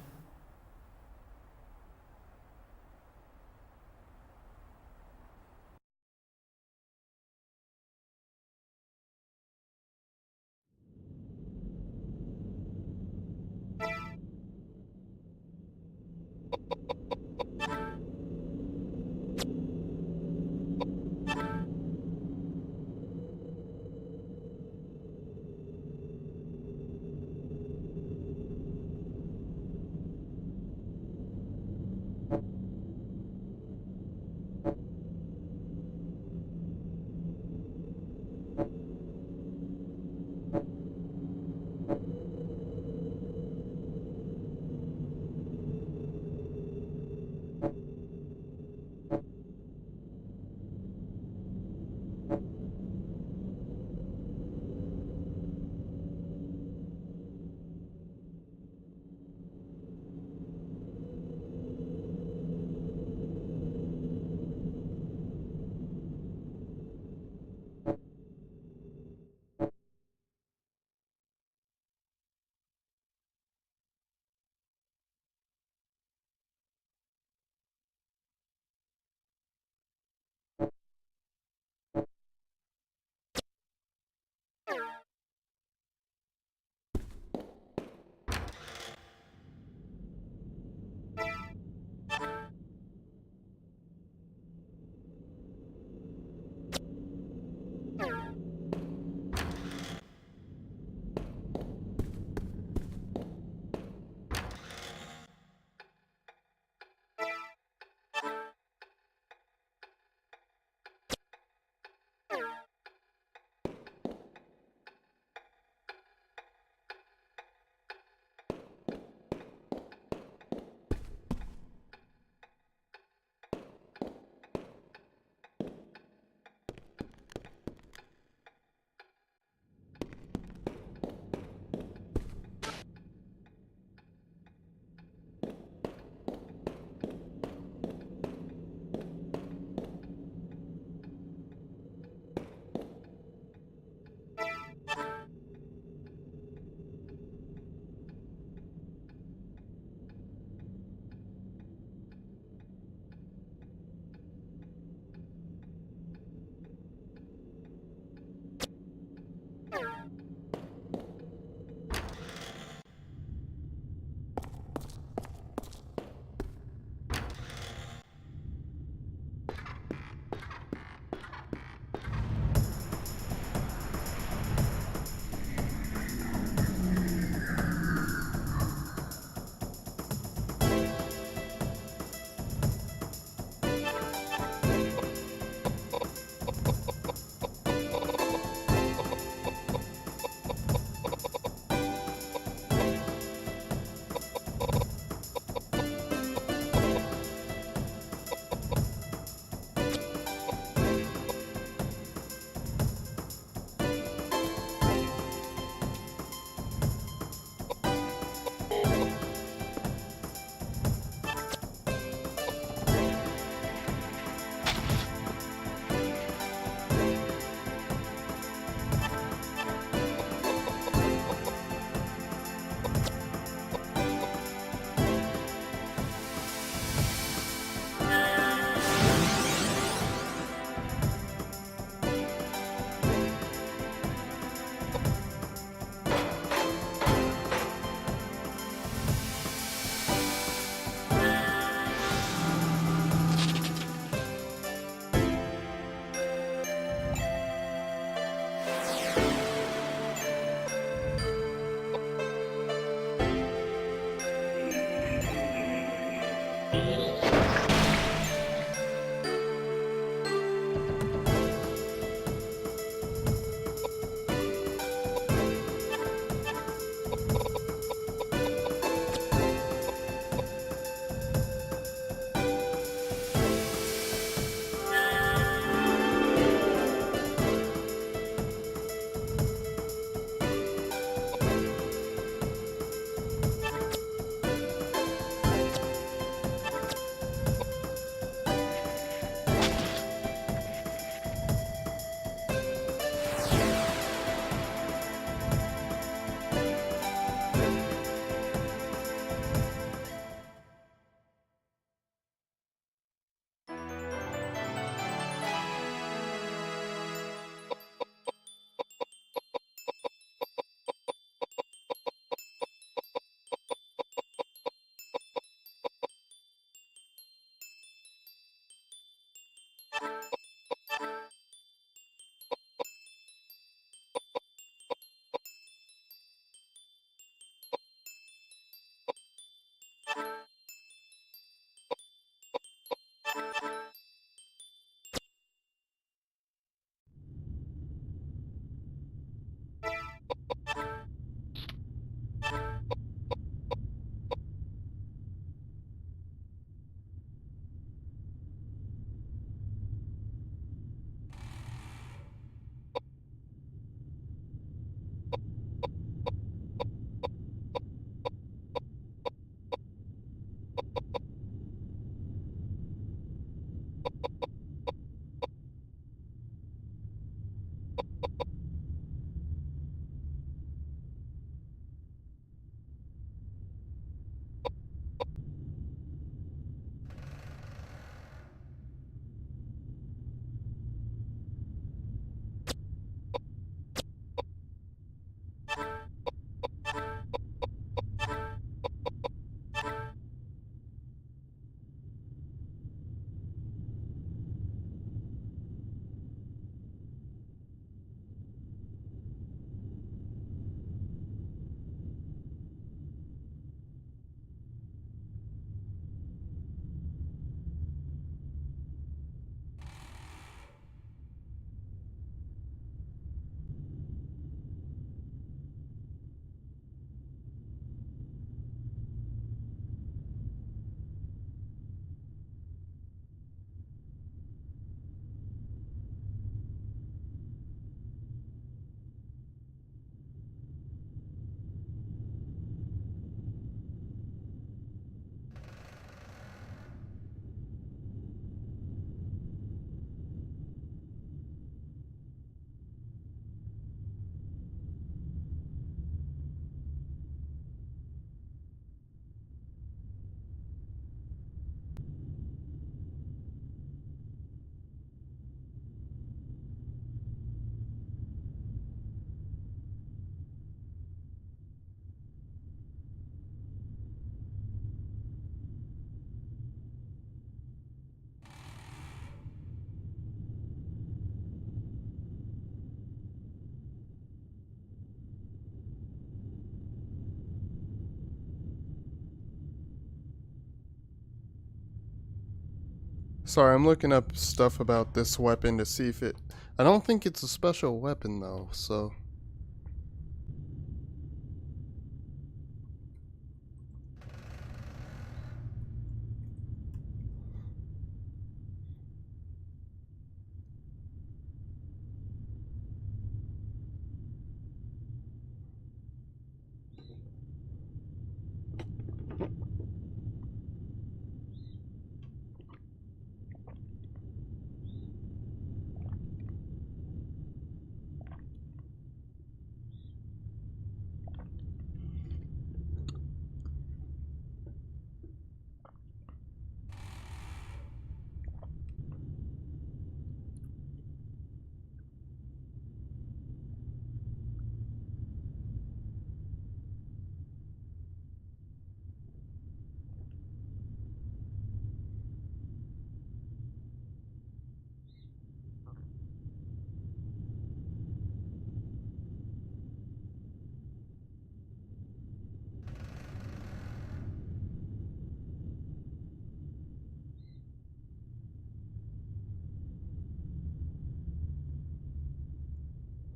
S1: Sorry, I'm looking up stuff about this weapon to see if it... I don't think it's a special weapon though, so...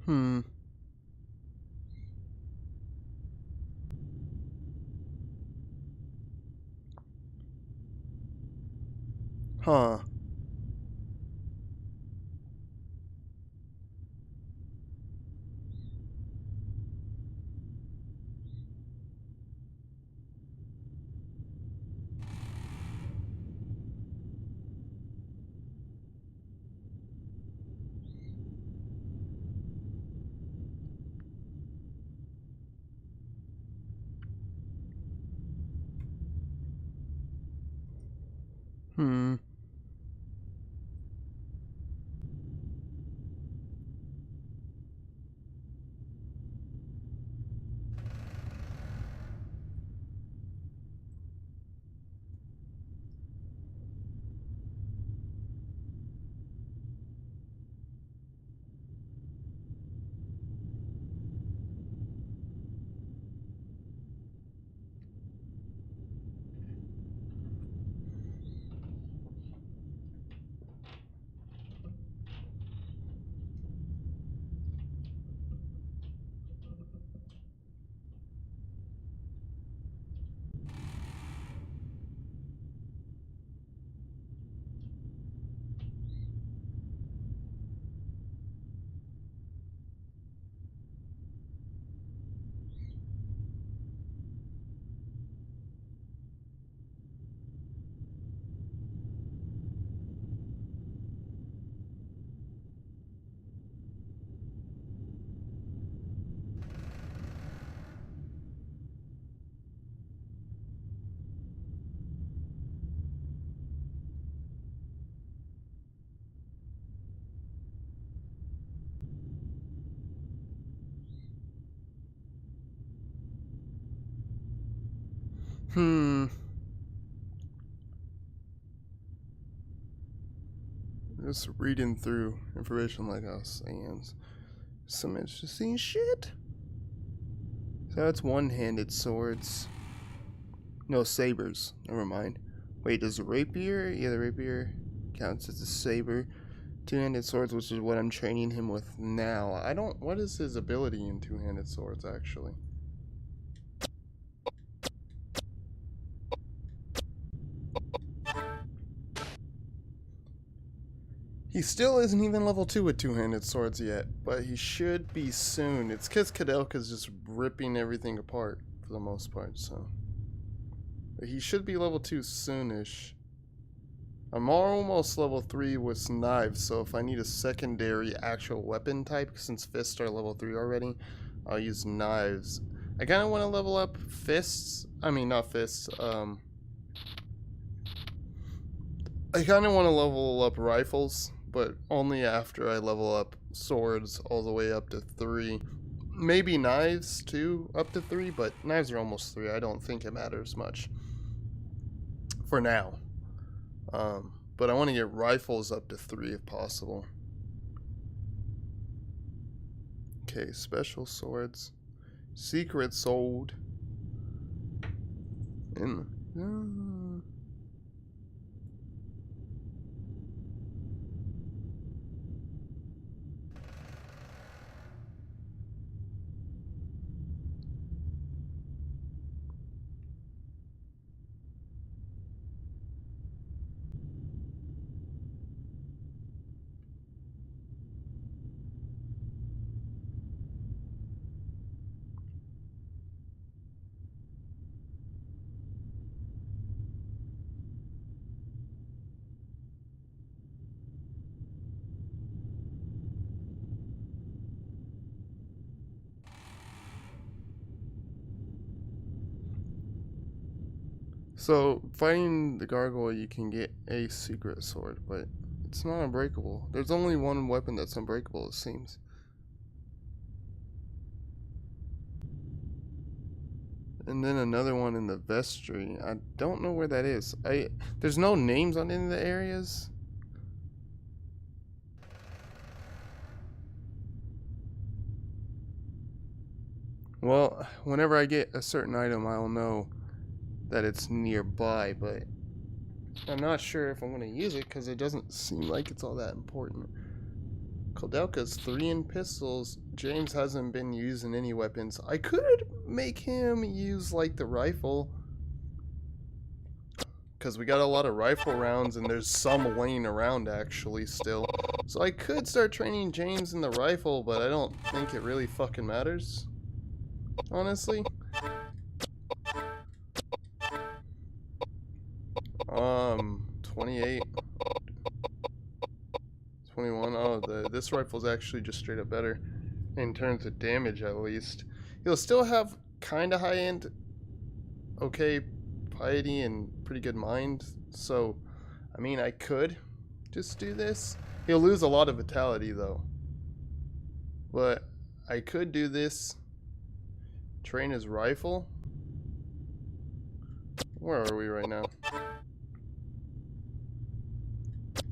S1: Hmm. Huh. Hmm. Hmm. Just reading through information like I was saying. Some interesting shit. So that's one-handed swords. No, sabers. Never mind. Wait, does rapier? Yeah, the rapier counts as a saber. Two-handed swords, which is what I'm training him with now. I don't... What is his ability in two-handed swords, actually? He still isn't even level 2 with two-handed swords yet, but he should be soon. It's because Koudelka's just ripping everything apart, for the most part, so... But he should be level 2 soonish. I'm almost level 3 with knives, so if I need a secondary actual weapon type, since fists are level 3 already, I'll use knives. I kind of want to level up fists. I mean, not fists. I kind of want to level up rifles, but only after I level up swords all the way up to 3. Maybe knives too, up to 3, but knives are almost 3. I don't think it matters much. For now. But I want to get rifles up to 3 if possible. Okay, special swords. Secret sword. And So, fighting the gargoyle, you can get a secret sword, but it's not unbreakable. There's only one weapon that's unbreakable, it seems. And then another one in the vestry. I don't know where that is. There's no names on any of the areas. Well, whenever I get a certain item, I'll know that it's nearby, but I'm not sure if I'm going to use it because it doesn't seem like it's all that important. Koudelka's 3 in pistols. James hasn't been using any weapons. I could make him use like the rifle, because we got a lot of rifle rounds and there's some laying around actually still. So I could start training James in the rifle, but I don't think it really fucking matters, honestly. 28, 21. Oh, this rifle's actually just straight up better in terms of damage, at least. He'll still have kind of high end, okay, piety and pretty good mind. So, I mean, I could just do this. He'll lose a lot of vitality though. But I could do this. Train his rifle. Where are we right now?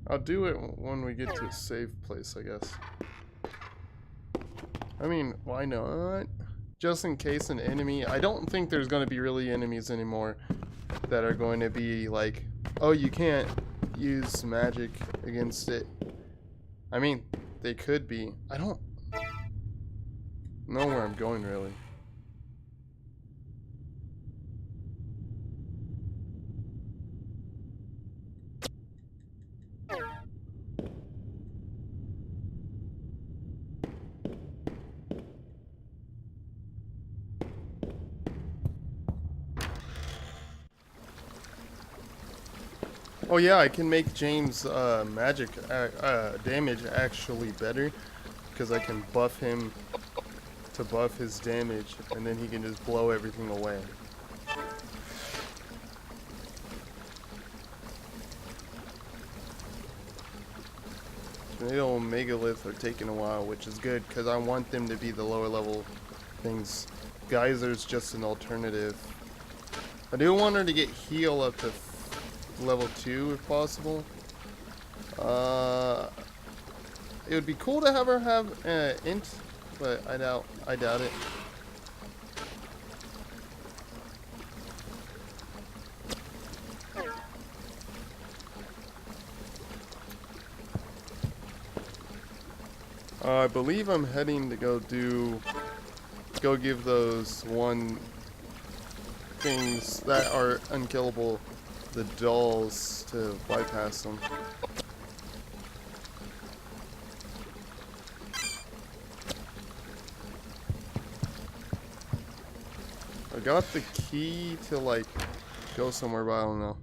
S1: I'll do it when we get to a safe place, I guess. I mean, why not? Just in case an enemy... I don't think there's going to be really enemies anymore that are going to be like, oh, you can't use magic against it. I mean, they could be. I don't know where I'm going, really. Oh yeah, I can make James' magic damage actually better, because I can buff him to buff his damage, and then he can just blow everything away. Tornado and Megalith are taking a while, which is good, because I want them to be the lower level things. Geyser's just an alternative. I do want her to get heal up to level 2 if possible. It would be cool to have her have int, but I doubt it. I believe I'm heading to go give those one things that are unkillable, the dolls, to bypass them. I got the key to like go somewhere, but I don't know.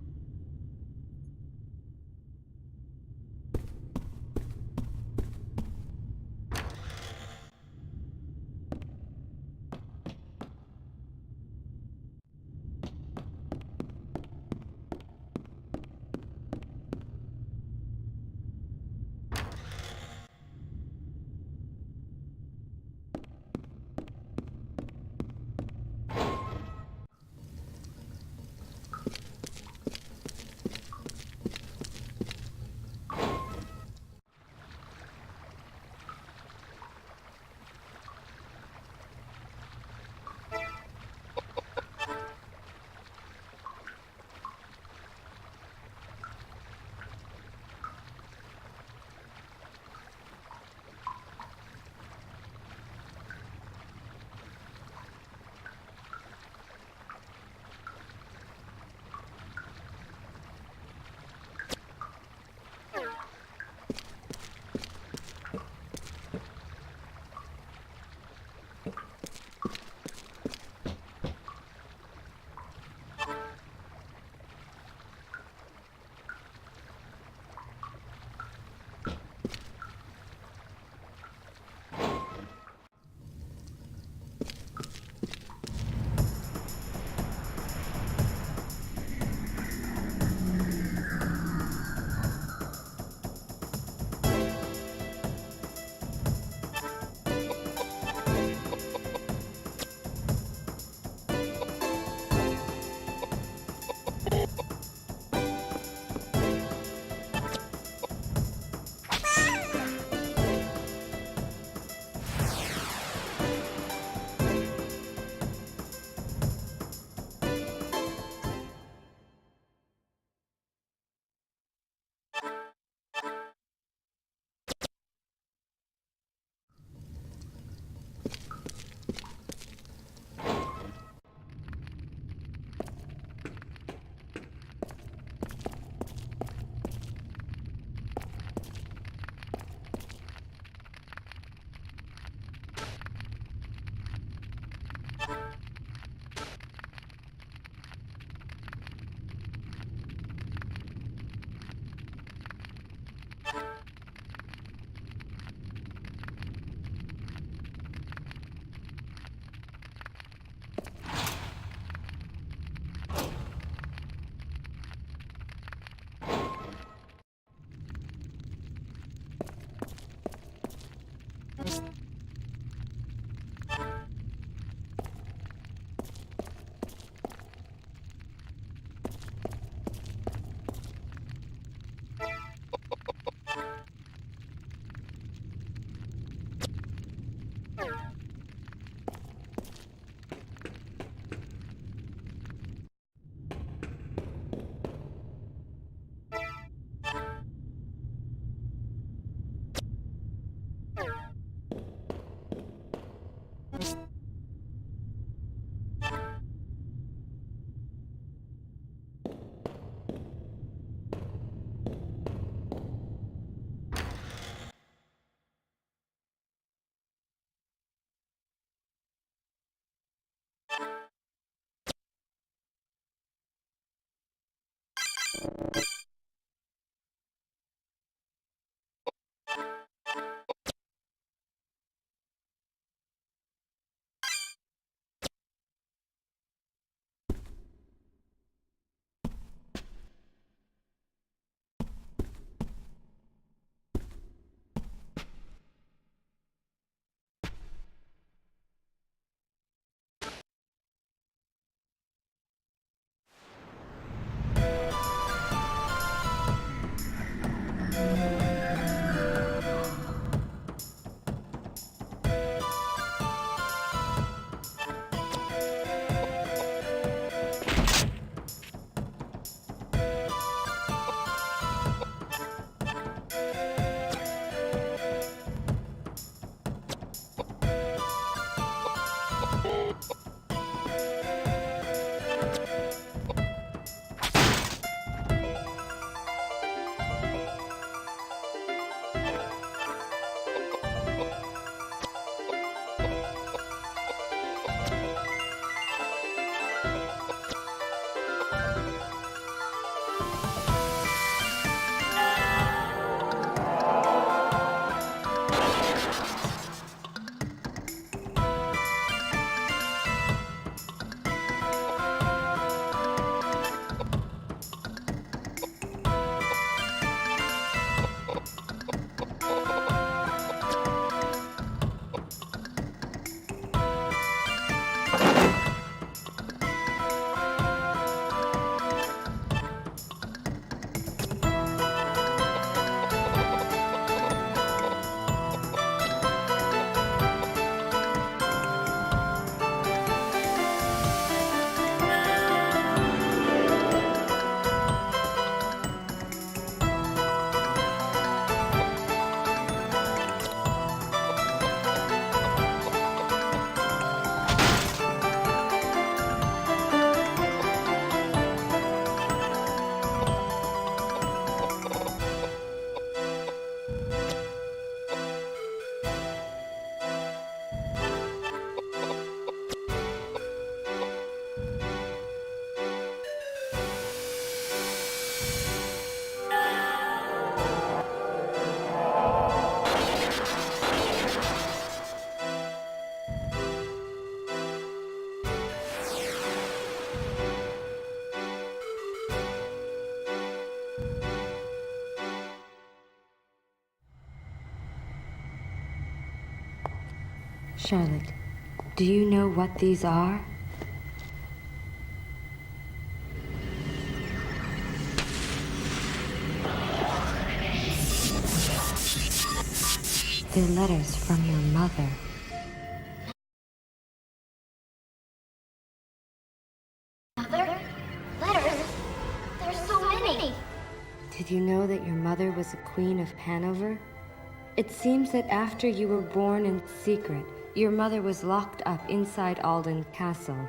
S3: Charlotte, do you know what these are? They're letters from your mother.
S8: Mother? Letters? There's so many.
S3: Did you know that your mother was a queen of Hanover? It seems that after you were born in secret, your mother was locked up inside Alden Castle.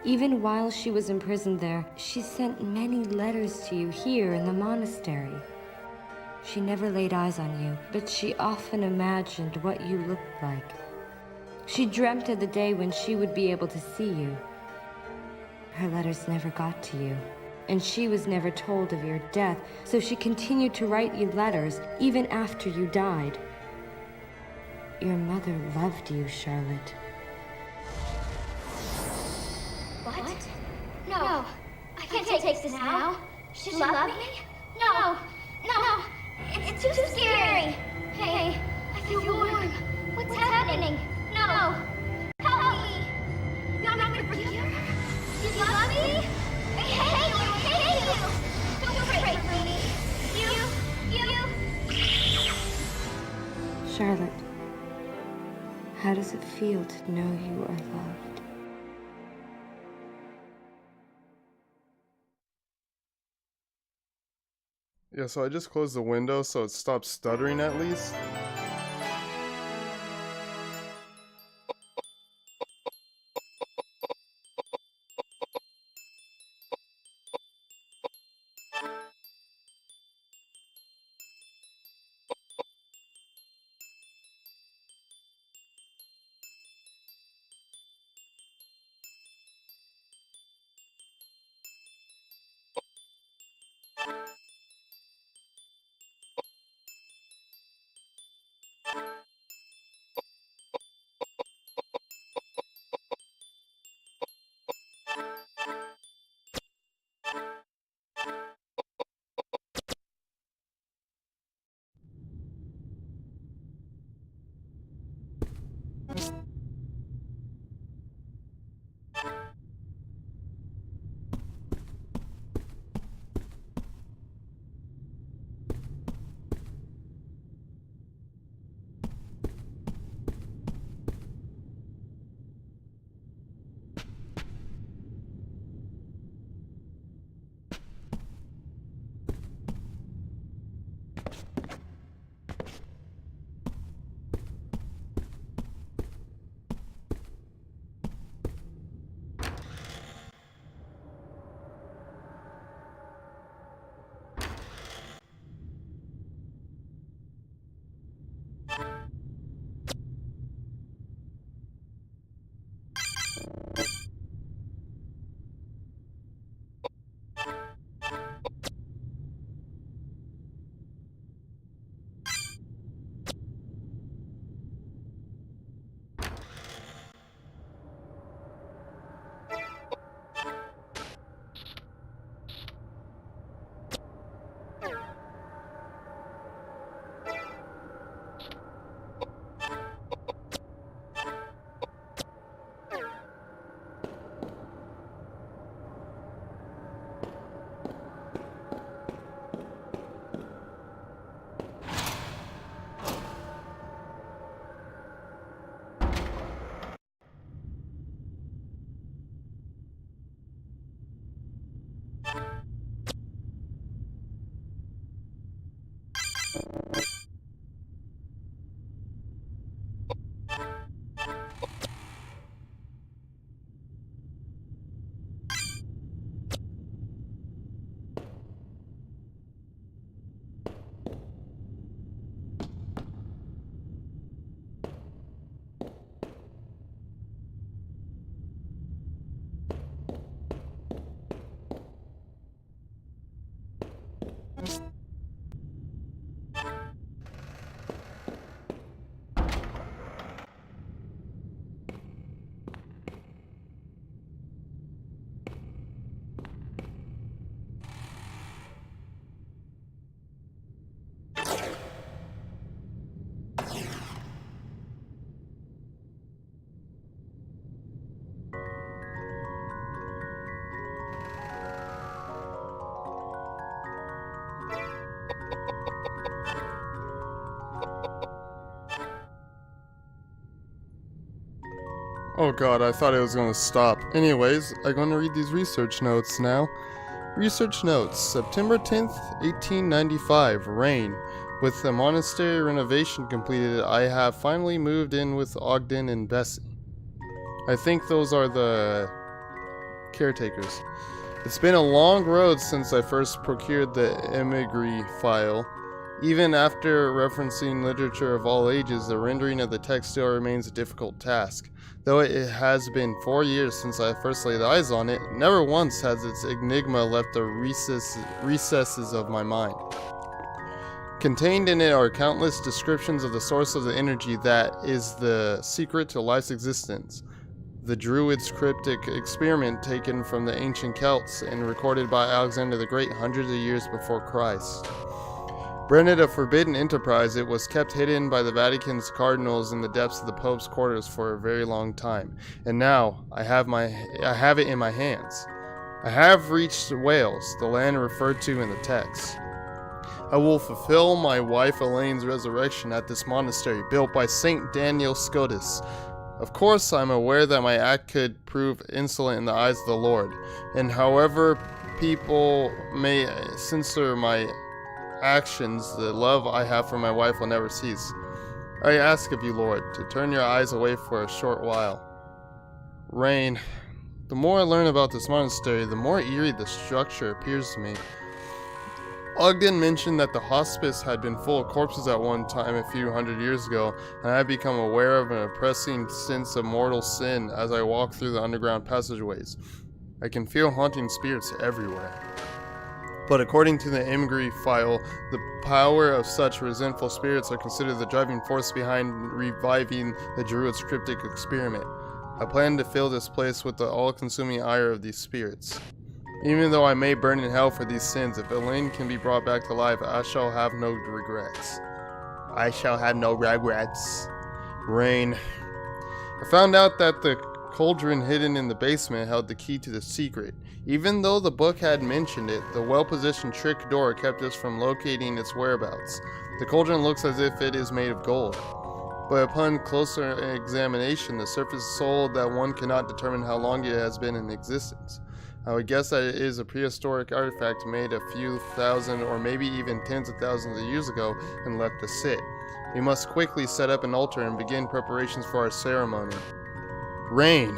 S3: Even while she was imprisoned there, she sent many letters to you here in the monastery. She never laid eyes on you, but she often imagined what you looked like. She dreamt of the day when she would be able to see you. Her letters never got to you, and she was never told of your death, so she continued to write you letters even after you died. Your mother loved you, Charlotte.
S8: What? No. I can't take this now. She love me? No. No. It's too scary. Hey, I feel warm. What's happening? No. Help me. You're not gonna forgive her? You love me? I hate you. Don't pray for me. You.
S3: Charlotte, how does it feel to know you are loved?
S1: Yeah, so I just closed the window so it stops stuttering at least. Oh god, I thought it was gonna stop. Anyways, I'm gonna read these research notes now. Research notes, September 10th, 1895, rain. With the monastery renovation completed, I have finally moved in with Ogden and Bessie. I think those are the caretakers. It's been a long road since I first procured the emigre file. Even after referencing literature of all ages, the rendering of the text still remains a difficult task. Though it has been 4 years since I first laid eyes on it, never once has its enigma left the recesses of my mind. Contained in it are countless descriptions of the source of the energy that is the secret to life's existence. The Druid's cryptic experiment taken from the ancient Celts and recorded by Alexander the Great hundreds of years before Christ. Branded a forbidden enterprise, it was kept hidden by the Vatican's cardinals in the depths of the Pope's quarters for a very long time. And now I have it in my hands. I have reached Wales, the land referred to in the text. I will fulfill my wife Elaine's resurrection at this monastery built by Saint Daniel Scotus. Of course, I'm aware that my act could prove insolent in the eyes of the Lord, and however people may censor my actions, the love I have for my wife will never cease. I ask of you, Lord, to turn your eyes away for a short while. Rain. The more I learn about this monastery, the more eerie the structure appears to me. Ogden mentioned that the hospice had been full of corpses at one time a few hundred years ago, and I have become aware of an oppressing sense of mortal sin as I walk through the underground passageways. I can feel haunting spirits everywhere. But according to the emigre file, the power of such resentful spirits are considered the driving force behind reviving the Druid's cryptic experiment. I plan to fill this place with the all-consuming ire of these spirits. Even though I may burn in hell for these sins, if Elaine can be brought back to life, I shall have no regrets. I shall have no regrets. Rain. I found out that the cauldron hidden in the basement held the key to the secret. Even though the book had mentioned it, the well-positioned trick door kept us from locating its whereabouts. The cauldron looks as if it is made of gold, but upon closer examination, the surface is so old that one cannot determine how long it has been in existence. I would guess that it is a prehistoric artifact made a few thousand or maybe even tens of thousands of years ago and left to sit. We must quickly set up an altar and begin preparations for our ceremony. Rain.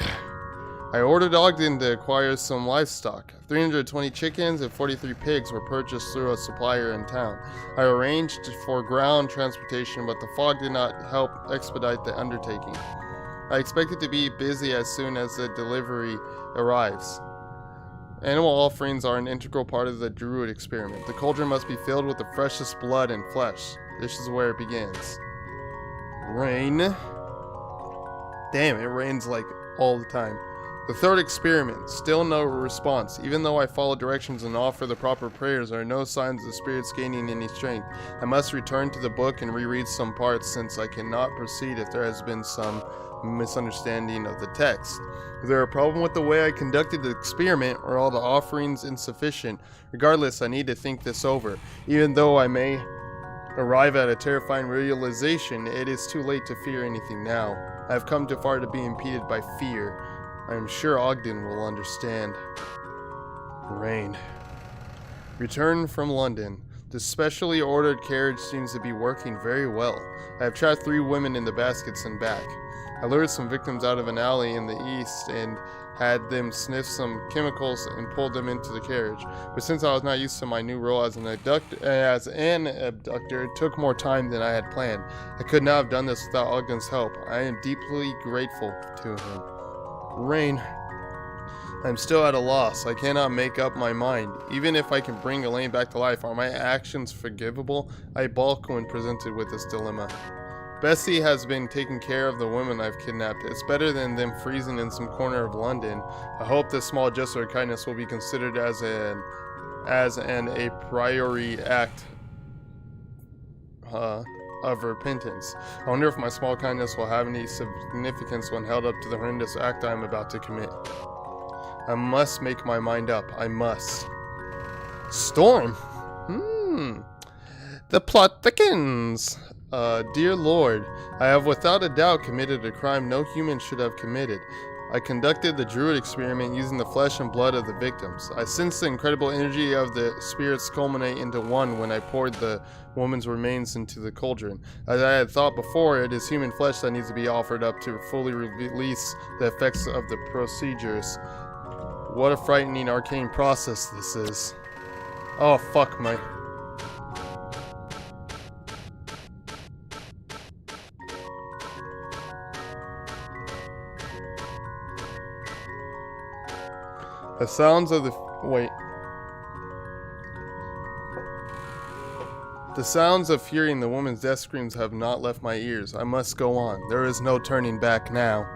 S1: I ordered Ogden to acquire some livestock. 320 chickens and 43 pigs were purchased through a supplier in town. I arranged for ground transportation, but the fog did not help expedite the undertaking. I expected to be busy as soon as the delivery arrives. Animal offerings are an integral part of the Druid experiment. The cauldron must be filled with the freshest blood and flesh. This is where it begins. Rain. Damn, it rains like all the time. The third experiment, still no response. Even though I follow directions and offer the proper prayers, there are no signs of the spirits gaining any strength. I must return to the book and reread some parts since I cannot proceed if there has been some misunderstanding of the text. Is there a problem with the way I conducted the experiment, or all the offerings insufficient? Regardless, I need to think this over. Even though I may arrive at a terrifying realization, it is too late to fear anything now. I have come too far to be impeded by fear. I am sure Ogden will understand. Rain. Return from London. The specially ordered carriage seems to be working very well. I have trapped 3 women in the baskets and back. I lured some victims out of an alley in the east and had them sniff some chemicals and pulled them into the carriage. But since I was not used to my new role as an abductor, it took more time than I had planned. I could not have done this without Ogden's help. I am deeply grateful to him. Rain. I am still at a loss. I cannot make up my mind. Even if I can bring Elaine back to life, are my actions forgivable? I balk when presented with this dilemma. Bessie has been taking care of the women I've kidnapped. It's better than them freezing in some corner of London. I hope this small gesture of kindness will be considered as an a priori act of repentance. I wonder if my small kindness will have any significance when held up to the horrendous act I am about to commit. I must make my mind up. I must. Storm? The plot thickens. Dear Lord, I have without a doubt committed a crime no human should have committed. I conducted the druid experiment using the flesh and blood of the victims. I sensed the incredible energy of the spirits culminate into one when I poured the woman's remains into the cauldron. As I had thought before, it is human flesh that needs to be offered up to fully release the effects of the procedures. What a frightening arcane process this is. Oh, fuck my... The sounds of the... Wait. The sounds of fury in the woman's death screams have not left my ears. I must go on. There is no turning back now.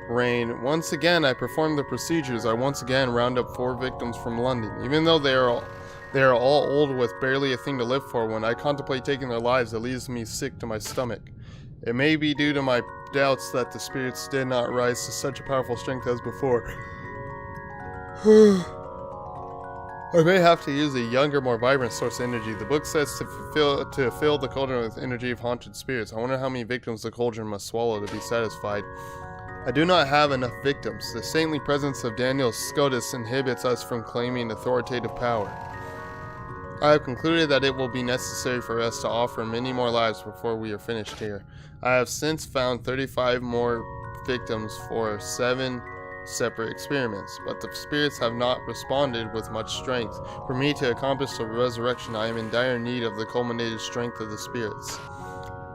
S1: Rain. Once again, I perform the procedures. I once again round up 4 victims from London. Even though they are all old with barely a thing to live for, when I contemplate taking their lives, it leaves me sick to my stomach. It may be due to my doubts that the spirits did not rise to such a powerful strength as before. I may have to use a younger, more vibrant source of energy. The book says to fill the cauldron with energy of haunted spirits. I wonder how many victims the cauldron must swallow to be satisfied. I do not have enough victims. The saintly presence of Daniel Scotus inhibits us from claiming authoritative power. I have concluded that it will be necessary for us to offer many more lives before we are finished here. I have since found 35 more victims for 7 separate experiments, but the spirits have not responded with much strength. For me to accomplish the resurrection, I am in dire need of the culminated strength of the spirits.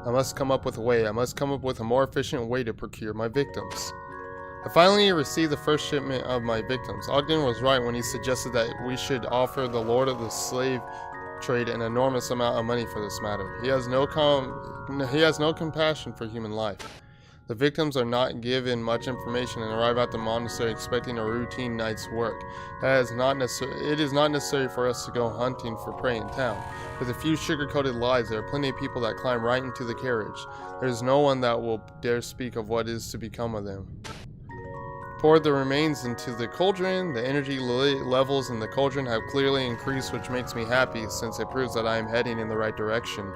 S1: I must come up with a way. I must come up with a more efficient way to procure my victims. I finally received the first shipment of my victims. Ogden was right when he suggested that we should offer the Lord of the Slave Trade an enormous amount of money for this matter. He has no compassion for human life. The victims are not given much information and arrive at the monastery expecting a routine night's work. It is not necessary for us to go hunting for prey in town. With a few sugar-coated lies, there are plenty of people that climb right into the carriage. There is no one that will dare speak of what is to become of them. Poured the remains into the cauldron. The energy levels in the cauldron have clearly increased, which makes me happy since it proves that I am heading in the right direction.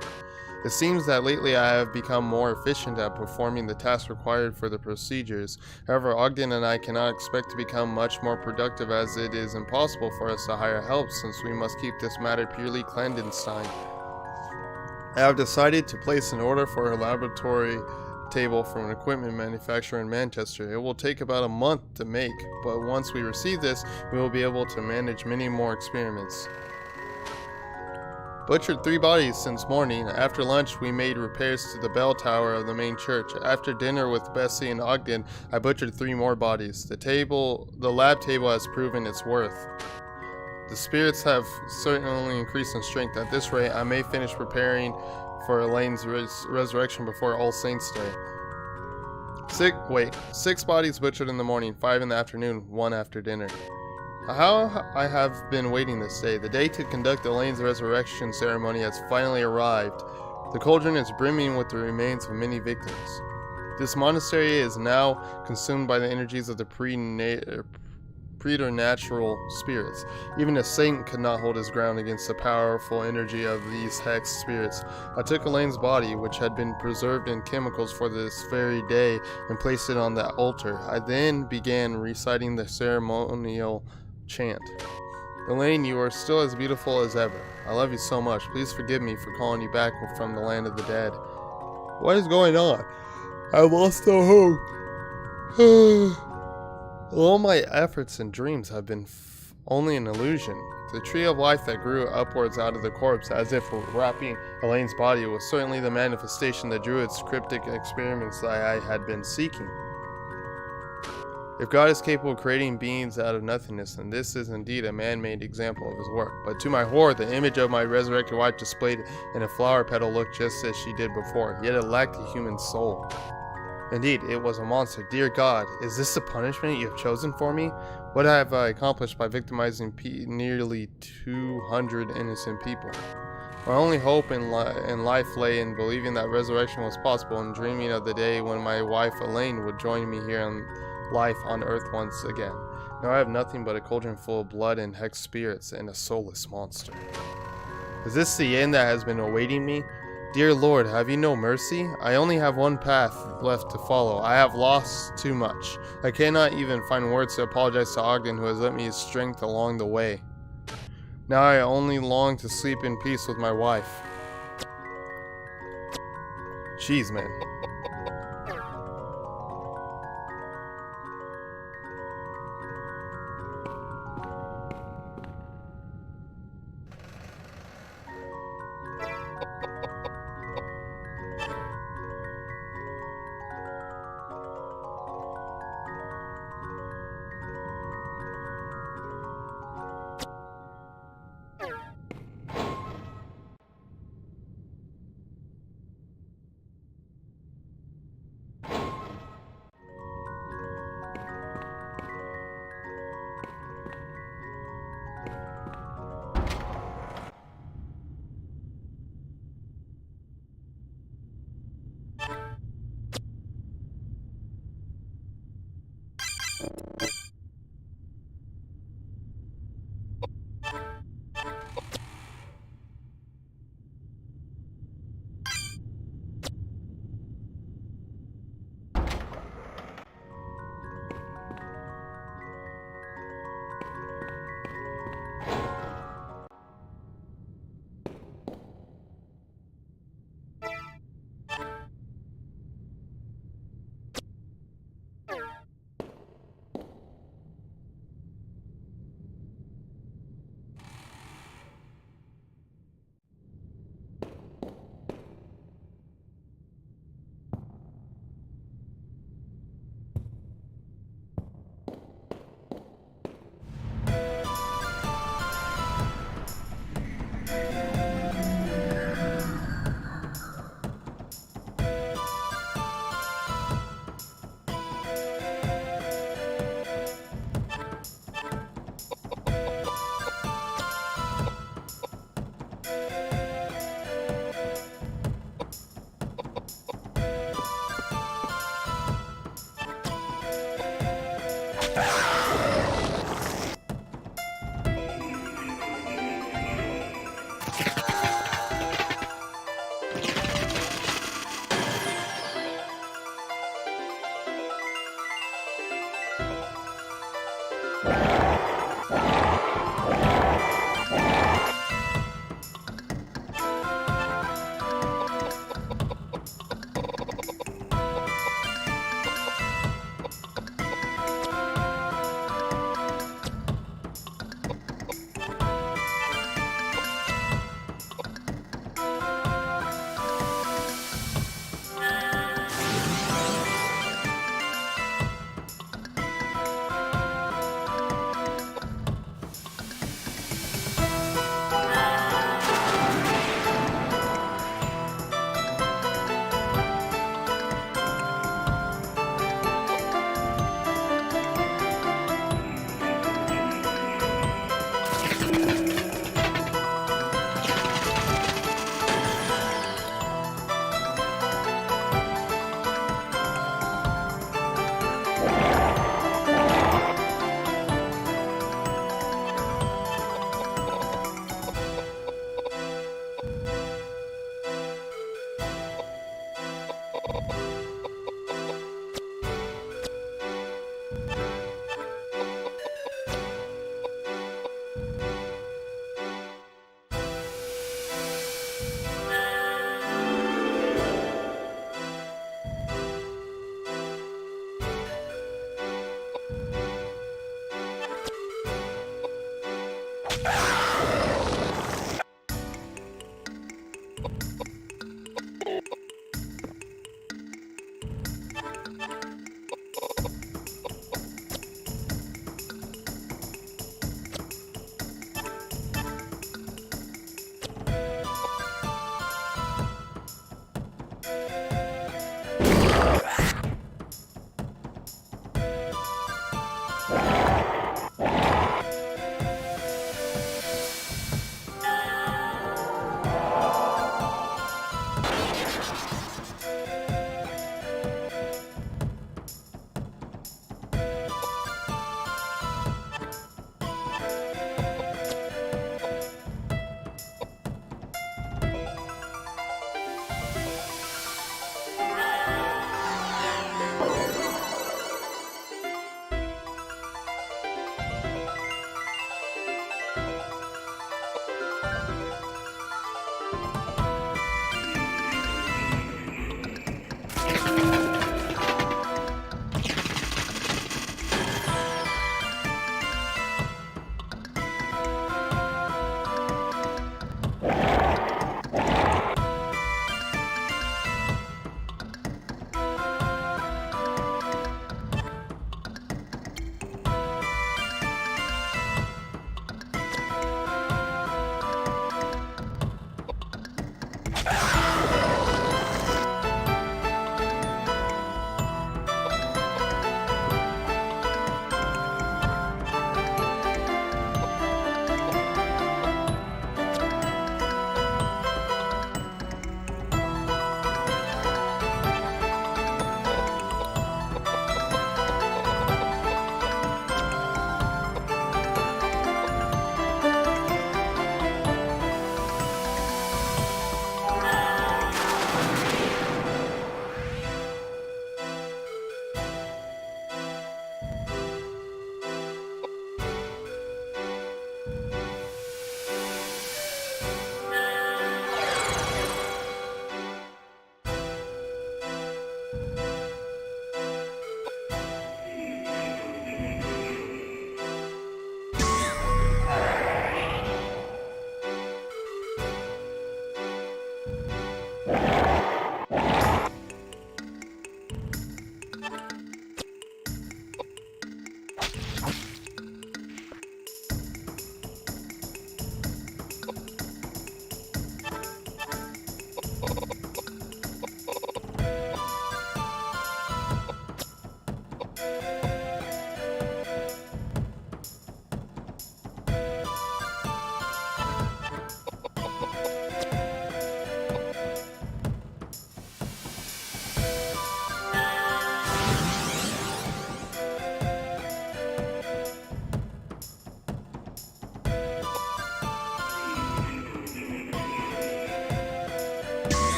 S1: It seems that lately I have become more efficient at performing the tasks required for the procedures. However, Ogden and I cannot expect to become much more productive, as it is impossible for us to hire help since we must keep this matter purely clandestine. I have decided to place an order for a laboratory table from an equipment manufacturer in Manchester. It will take about a month to make, but once we receive this, we will be able to manage many more experiments. Butchered 3 bodies since morning. After lunch, we made repairs to the bell tower of the main church. After dinner with Bessie and Ogden, I butchered 3 more bodies. The lab table has proven its worth. The spirits have certainly increased in strength. At this rate, I may finish preparing for Elaine's resurrection before All Saints' Day. 6 bodies butchered in the morning, 5 in the afternoon, 1 after dinner. How I have been waiting this day. The day to conduct Elaine's resurrection ceremony has finally arrived. The cauldron is brimming with the remains of many victims. This monastery is now consumed by the energies of the preternatural spirits. Even a saint could not hold his ground against the powerful energy of these hexed spirits. I took Elaine's body, which had been preserved in chemicals for this very day, and placed it on that altar. I then began reciting the ceremonial chant. Elaine, you are still as beautiful as ever. I love you so much. Please forgive me for calling you back from the land of the dead. What is going on? I lost all hope. All my efforts and dreams have been only an illusion. The tree of life that grew upwards out of the corpse, as if wrapping Elaine's body, was certainly the manifestation of the druid's cryptic experiments that I had been seeking. If God is capable of creating beings out of nothingness, then this is indeed a man-made example of his work. But to my horror, the image of my resurrected wife displayed in a flower petal looked just as she did before, yet it lacked a human soul. Indeed, it was a monster. Dear God, is this the punishment you have chosen for me? What have I accomplished by victimizing nearly 200 innocent people? My only hope in life lay in believing that resurrection was possible and dreaming of the day when my wife Elaine would join me here in life on earth once again. Now I have nothing but a cauldron full of blood and hexed spirits and a soulless monster. Is this the end that has been awaiting me? Dear Lord, have you no mercy? I only have one path left to follow. I have lost too much. I cannot even find words to apologize to Ogden, who has lent me his strength along the way. Now I only long to sleep in peace with my wife. Jeez, man.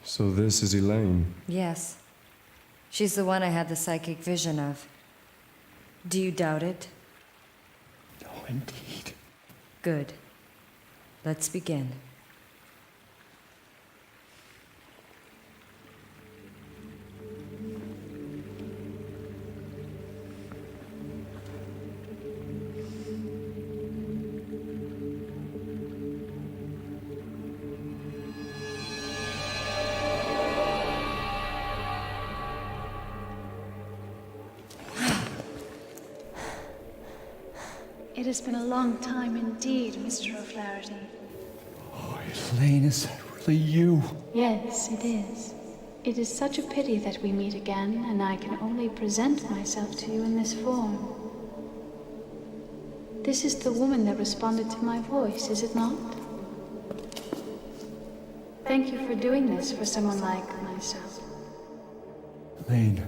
S2: So this is Elaine.
S3: Yes. She's the one I had the psychic vision of. Do you doubt it?
S7: No, indeed.
S3: Good. Let's begin.
S9: It has been a long time indeed, Mr. O'Flaherty.
S7: Oh, Elaine, is that really you?
S9: Yes, it is. It is such a pity that we meet again, and I can only present myself to you in this form. This is the woman that responded to my voice, is it not? Thank you for doing this for someone like myself.
S7: Elaine,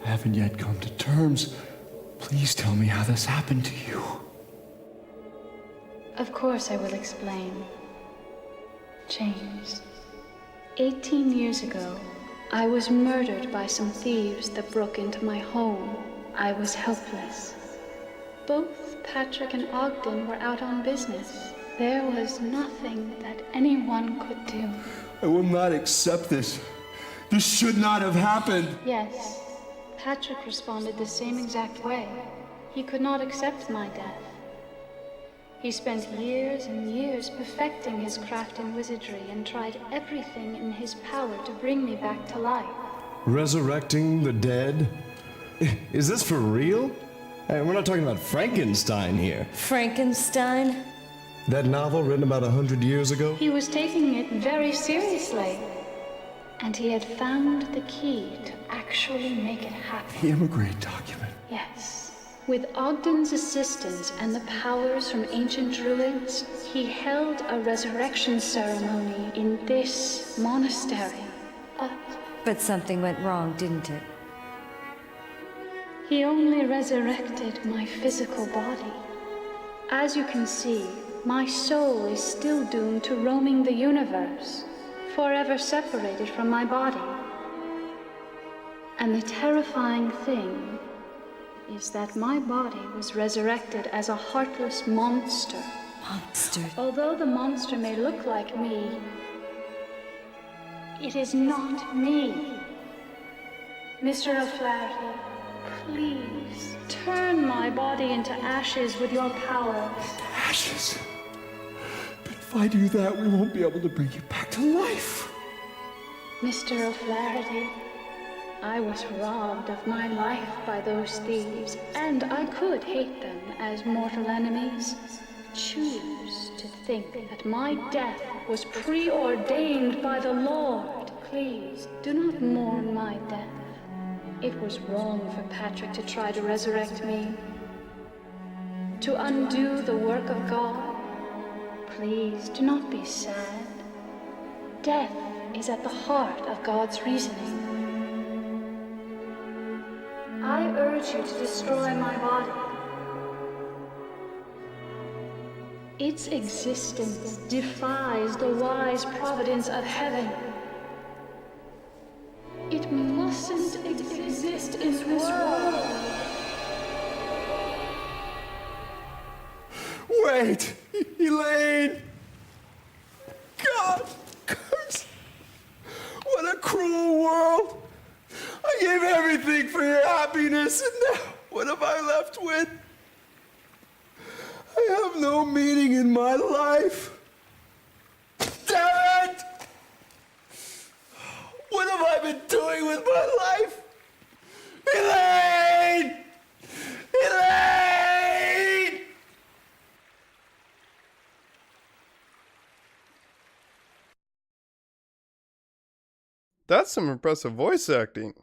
S7: I haven't yet come to terms. Please tell me how this happened to you.
S9: Of course I will explain. James, 18 years ago, I was murdered by some thieves that broke into my home. I was helpless. Both Patrick and Ogden were out on business. There was nothing that anyone could do.
S7: I will not accept this. This should not have happened.
S9: Yes, Patrick responded the same exact way. He could not accept my death. He spent years and years perfecting his craft in wizardry and tried everything in his power to bring me back to life.
S2: Resurrecting the dead? Is this for real? Hey, we're not talking about Frankenstein here.
S3: Frankenstein?
S2: That novel written about 100 years ago?
S9: He was taking it very seriously. And he had found the key to actually make it happen.
S7: The immigrant document.
S9: Yes. With Ogden's assistance and the powers from ancient druids, he held a resurrection ceremony in this monastery.
S3: But something went wrong, didn't it?
S9: He only resurrected my physical body. As you can see, my soul is still doomed to roaming the universe, forever separated from my body. And the terrifying thing is that my body was resurrected as a heartless monster.
S3: Monster.
S9: Although the monster may look like me, it is not me. Mr. O'Flaherty, please turn my body into ashes with your power.
S7: Ashes? But if I do that, we won't be able to bring you back to life.
S9: Mr. O'Flaherty, I was robbed of my life by those thieves, and I could hate them as mortal enemies. Choose to think that my death was preordained by the Lord. Please, do not mourn my death. It was wrong for Patrick to try to resurrect me, to undo the work of God. Please, do not be sad. Death is at the heart of God's reasoning. I urge you to destroy my body. Its existence defies the wise providence of heaven. It mustn't exist in this world.
S7: Wait! Elaine! God! Curse! What a cruel world! I gave everything for your happiness, and now what am I left with? I have no meaning in my life. Damn it! What have I been doing with my life? Elaine! Elaine!
S1: That's some impressive voice acting.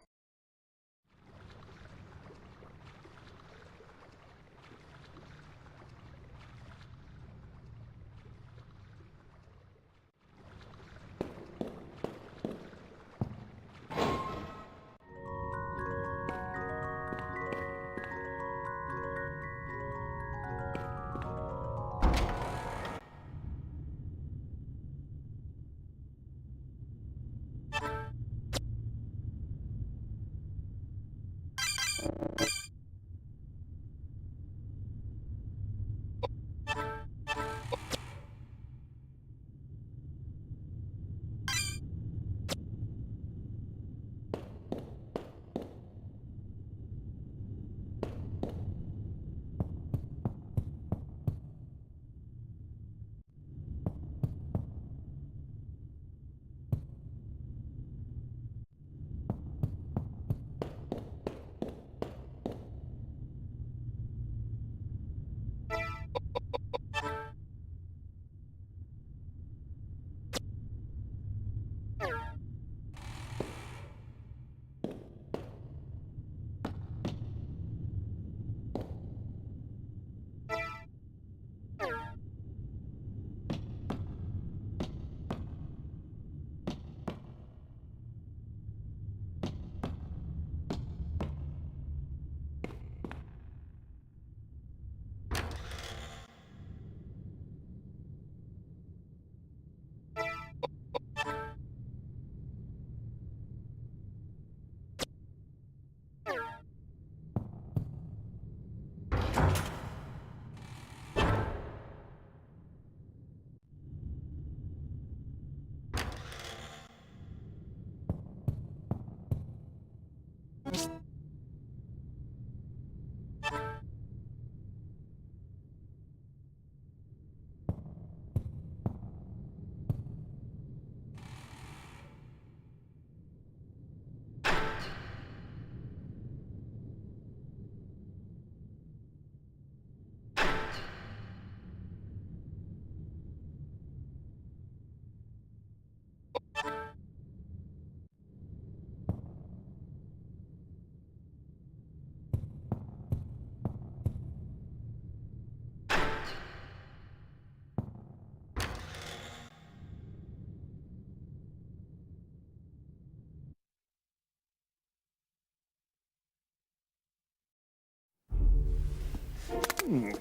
S4: I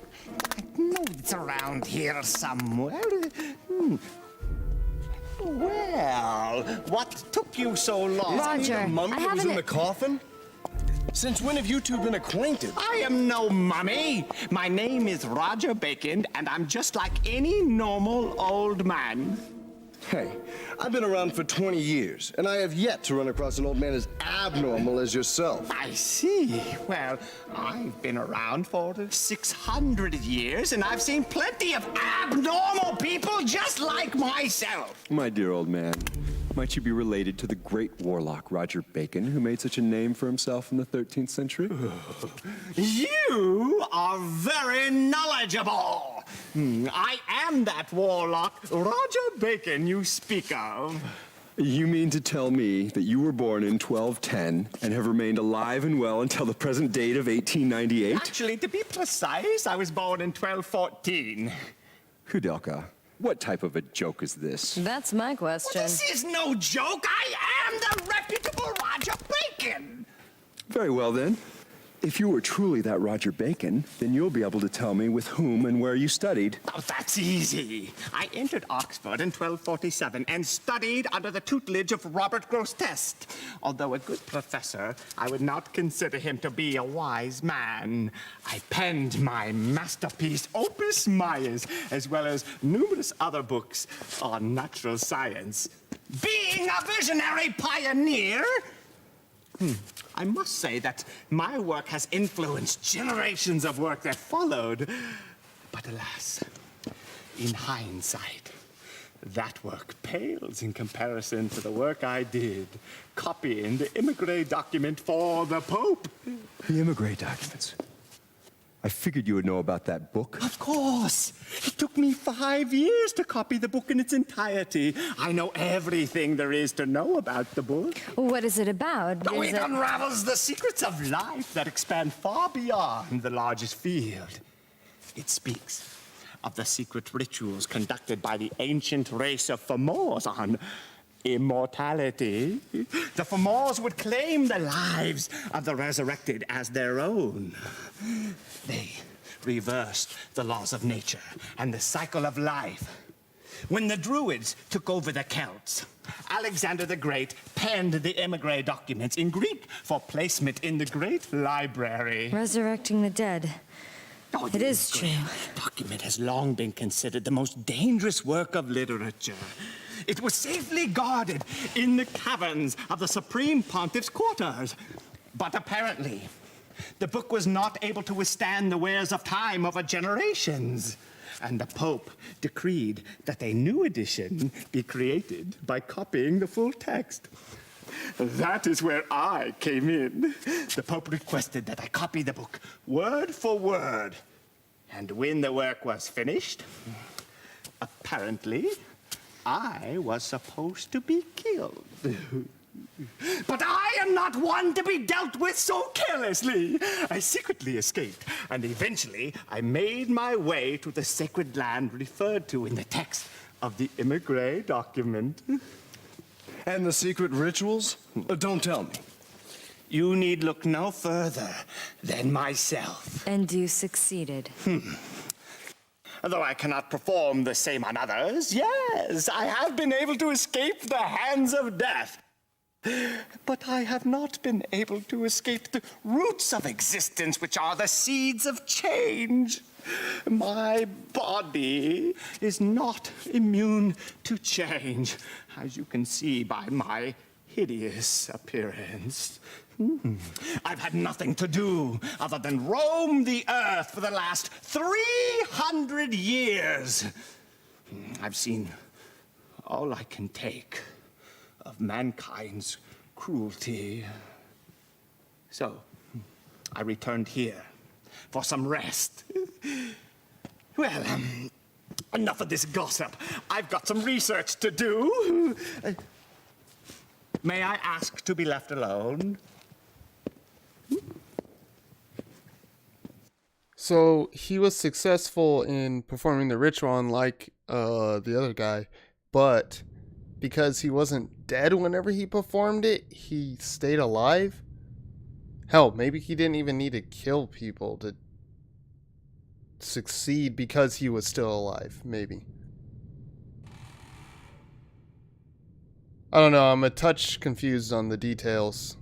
S4: know it's around here somewhere. Well, what took you so long?
S3: Roger,
S2: The mummy
S3: I
S2: that was
S3: haven't...
S2: in the coffin? Since when have you two been acquainted?
S4: I am no mummy. My name is Roger Bacon, and I'm just like any normal old man.
S2: Hey, I've been around for 20 years, and I have yet to run across an old man as abnormal as yourself.
S4: I see. Well, I've been around for 600 years, and I've seen plenty of abnormal people just like myself.
S7: My dear old man, might you be related to the great warlock Roger Bacon, who made such a name for himself in the 13th century?
S4: You are very knowledgeable. I am that warlock, Roger Bacon, you speak of.
S7: You mean to tell me that you were born in 1210 and have remained alive and well until the present date of 1898?
S4: Actually, to be precise, I was born in 1214.
S7: Koudelka, what type of a joke is this?
S3: That's my question.
S4: This is no joke. I am the reputable Roger Bacon.
S7: Very well, then. If you were truly that Roger Bacon, then you'll be able to tell me with whom and where you studied.
S4: Oh, that's easy. I entered Oxford in 1247 and studied under the tutelage of Robert Grosseteste. Although a good professor, I would not consider him to be a wise man. I penned my masterpiece, Opus Maius, as well as numerous other books on natural science. Being a visionary pioneer, I must say that my work has influenced generations of work that followed. But alas, in hindsight, that work pales in comparison to the work I did, copying the Immigré document for the Pope.
S7: The Immigré documents. I figured you would know about that book.
S4: Of course. It took me 5 years to copy the book in its entirety. I know everything there is to know about the book.
S3: What is it about?
S4: Oh,
S3: Is
S4: it
S3: it...
S4: unravels the secrets of life that expand far beyond the largest field. It speaks of the secret rituals conducted by the ancient race of Fomors on immortality. The Fomors would claim the lives of the resurrected as their own. They reversed the laws of nature and the cycle of life. When the Druids took over the Celts, Alexander the Great penned the Immigré documents in Greek for placement in the Great Library.
S3: Resurrecting the dead.
S4: Oh,
S3: It
S4: the
S3: is true.
S4: document has long been considered the most dangerous work of literature. It was safely guarded in the caverns of the Supreme Pontiff's quarters. But apparently, the book was not able to withstand the wears of time over generations. And the Pope decreed that a new edition be created by copying the full text. That is where I came in. The Pope requested that I copy the book word for word. And when the work was finished, apparently, I was supposed to be killed. But I am not one to be dealt with so carelessly. I secretly escaped, and eventually I made my way to the sacred land referred to in the text of the Immigré document.
S2: And the secret rituals? Don't tell me.
S4: You need look no further than myself.
S3: And you succeeded.
S4: Though I cannot perform the same on others, yes, I have been able to escape the hands of death. But I have not been able to escape the roots of existence, which are the seeds of change. My body is not immune to change, as you can see by my hideous appearance. I've had nothing to do other than roam the earth for the last 300 years. I've seen all I can take of mankind's cruelty. So, I returned here for some rest. Well, enough of this gossip. I've got some research to do. May I ask to be left alone?
S1: So he was successful in performing the ritual unlike the other guy, but because he wasn't dead whenever he performed it, he stayed alive? Hell, maybe he didn't even need to kill people to succeed because he was still alive, maybe. I don't know, I'm a touch confused on the details.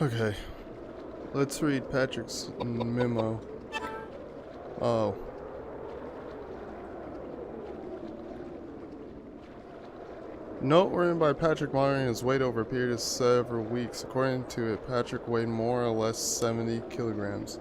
S1: Okay. Let's read Patrick's memo. Oh. Note written by Patrick monitoring his weight over a period of several weeks. According to it, Patrick weighed more or less 70 kilograms.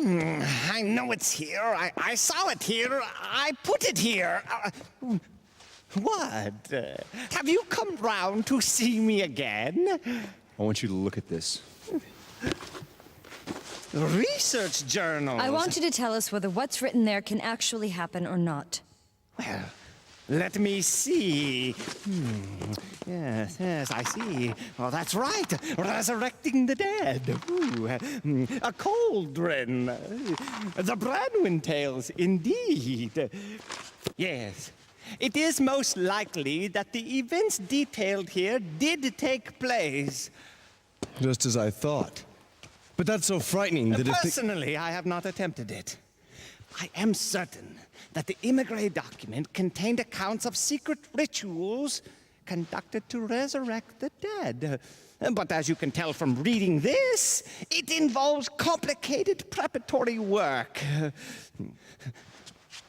S4: I know it's here. I saw it here. I put it here. What? Have you come round to see me again?
S7: I want you to look at this.
S4: Research journals.
S3: I want you to tell us whether what's written there can actually happen or not.
S4: Well, let me see. Yes, I see. Oh, that's right. Resurrecting the dead. Ooh, a cauldron. The Branwyn tales, indeed. Yes. It is most likely that the events detailed here did take place.
S2: Just as I thought. But that's so frightening that if
S4: Personally, I have not attempted it. I am certain that the Immigrant document contained accounts of secret rituals conducted to resurrect the dead. But as you can tell from reading this, it involves complicated preparatory work.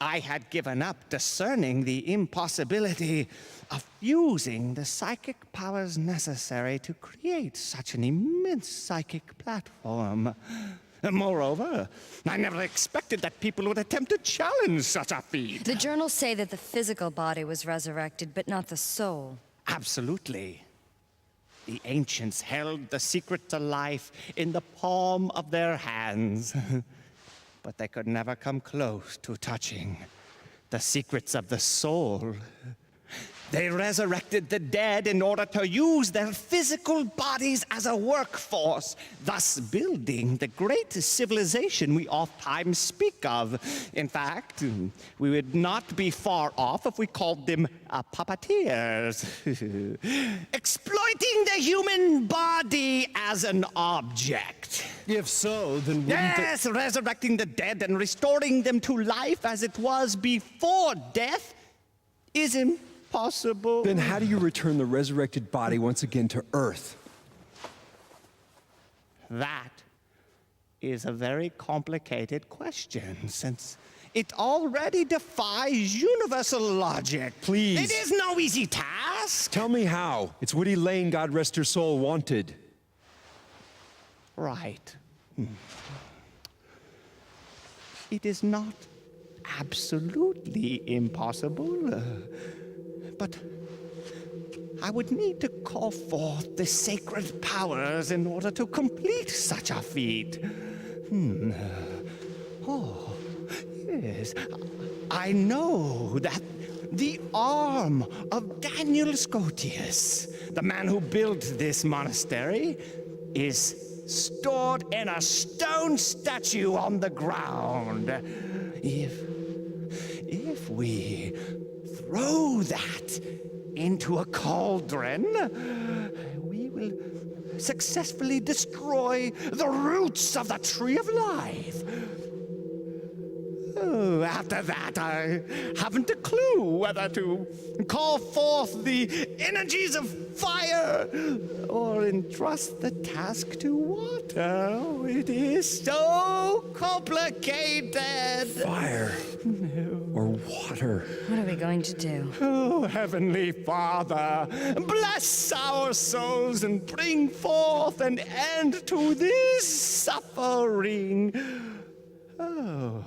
S4: I had given up discerning the impossibility of using the psychic powers necessary to create such an immense psychic platform. Moreover, I never expected that people would attempt to challenge such a feat.
S3: The journals say that the physical body was resurrected, but not the soul.
S4: Absolutely. The ancients held the secret to life in the palm of their hands. But they could never come close to touching the secrets of the soul. They resurrected the dead in order to use their physical bodies as a workforce, thus building the great civilization we oftentimes speak of. In fact, we would not be far off if we called them puppeteers. Exploiting the human body as an object.
S2: if so, then wouldn't
S4: Yes, resurrecting the dead and restoring them to life as it was before death is impossible.
S7: Then how do you return the resurrected body once again to Earth?
S4: That is a very complicated question, since it already defies universal logic.
S7: Please.
S4: It is no easy task.
S7: Tell me how. It's what Elaine, God rest her soul, wanted.
S4: Right. It is not absolutely impossible, but I would need to call forth the sacred powers in order to complete such a feat. Oh, yes. I know that the arm of Daniel Scotius, the man who built this monastery, is stored in a stone statue on the ground. If we throw that into a cauldron, we will successfully destroy the roots of the tree of life. Oh, after that, I haven't a clue whether to call forth the energies of fire or entrust the task to water. Oh, it is so complicated.
S7: Fire. Or water.
S3: What are we going to do?
S4: Oh, Heavenly Father, bless our souls and bring forth an end to this suffering. Oh.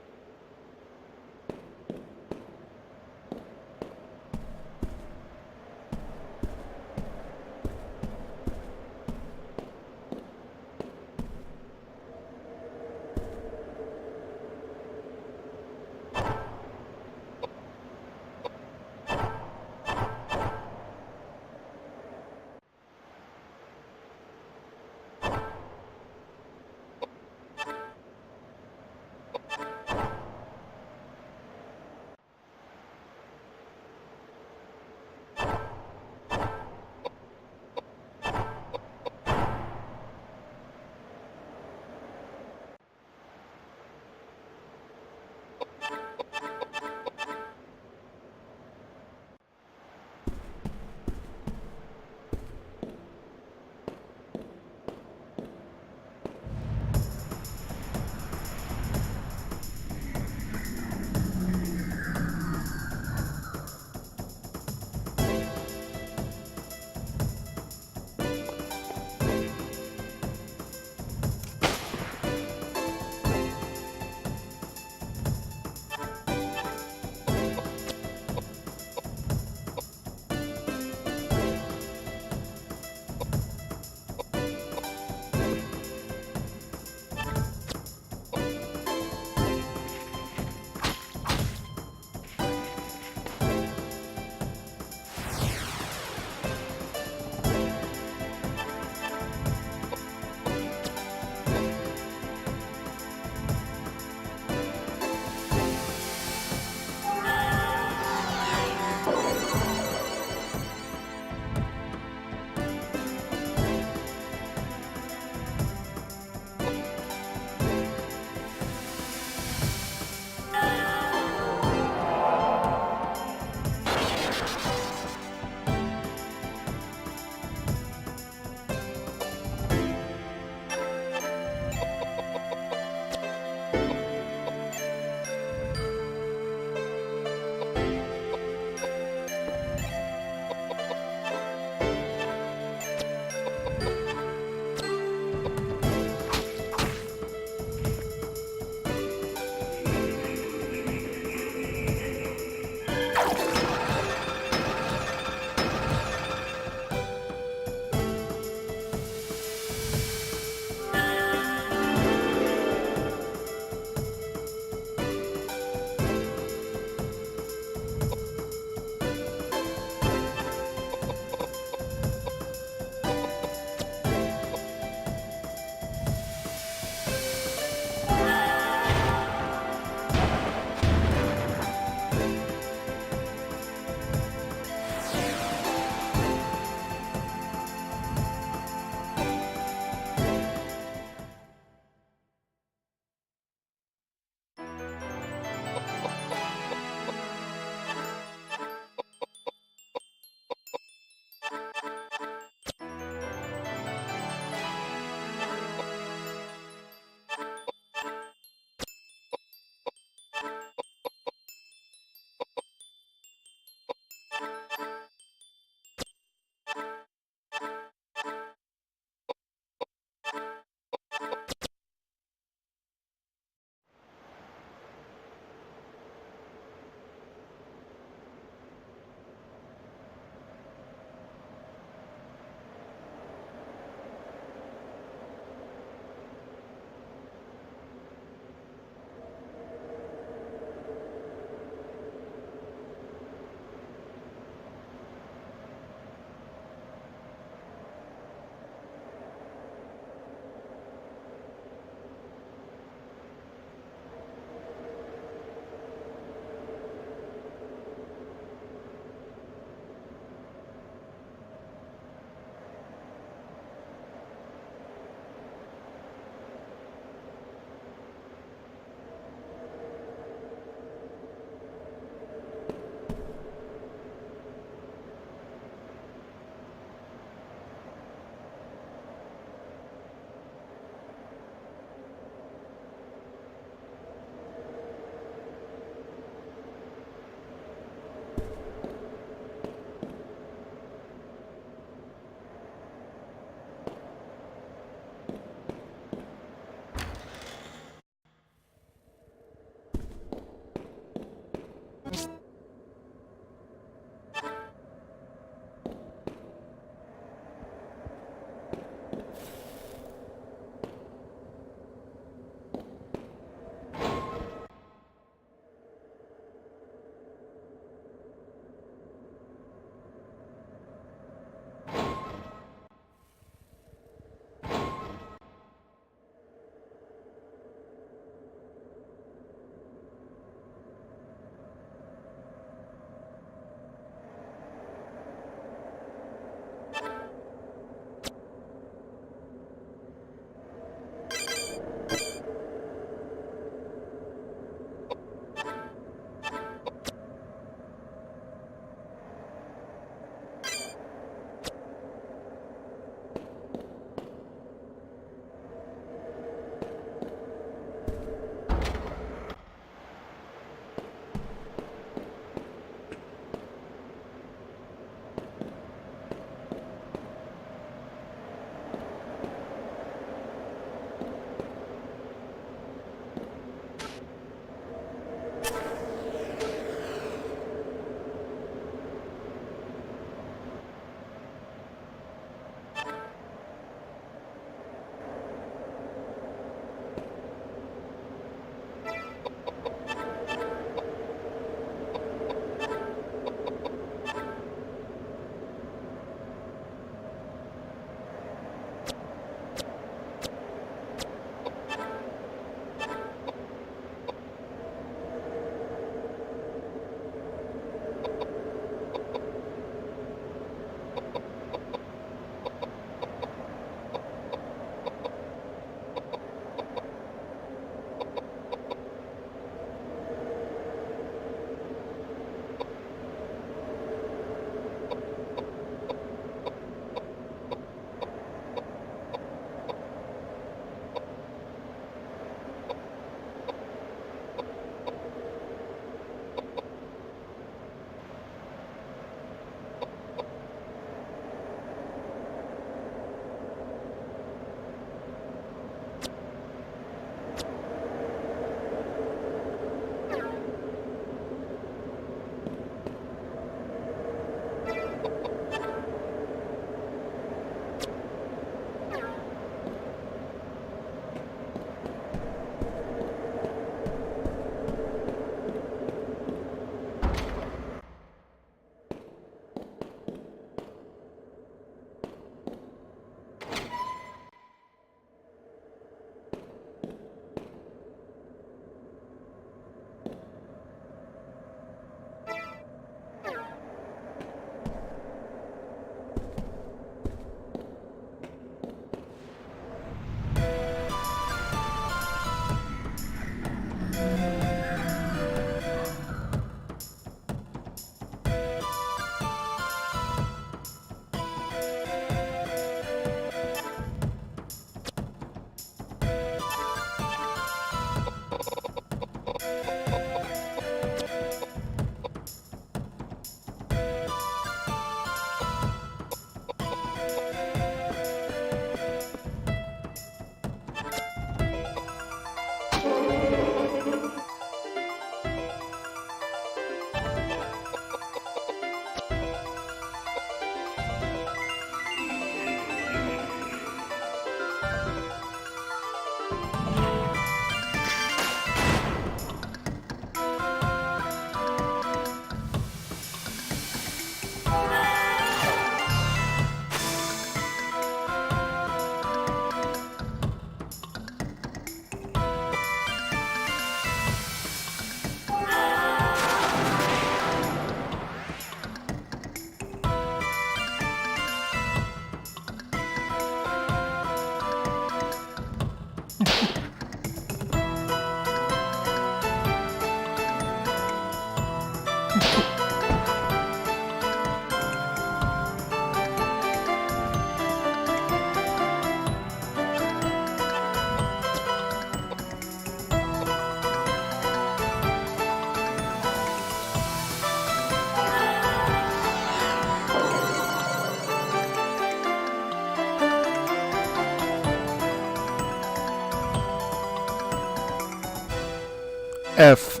S1: F.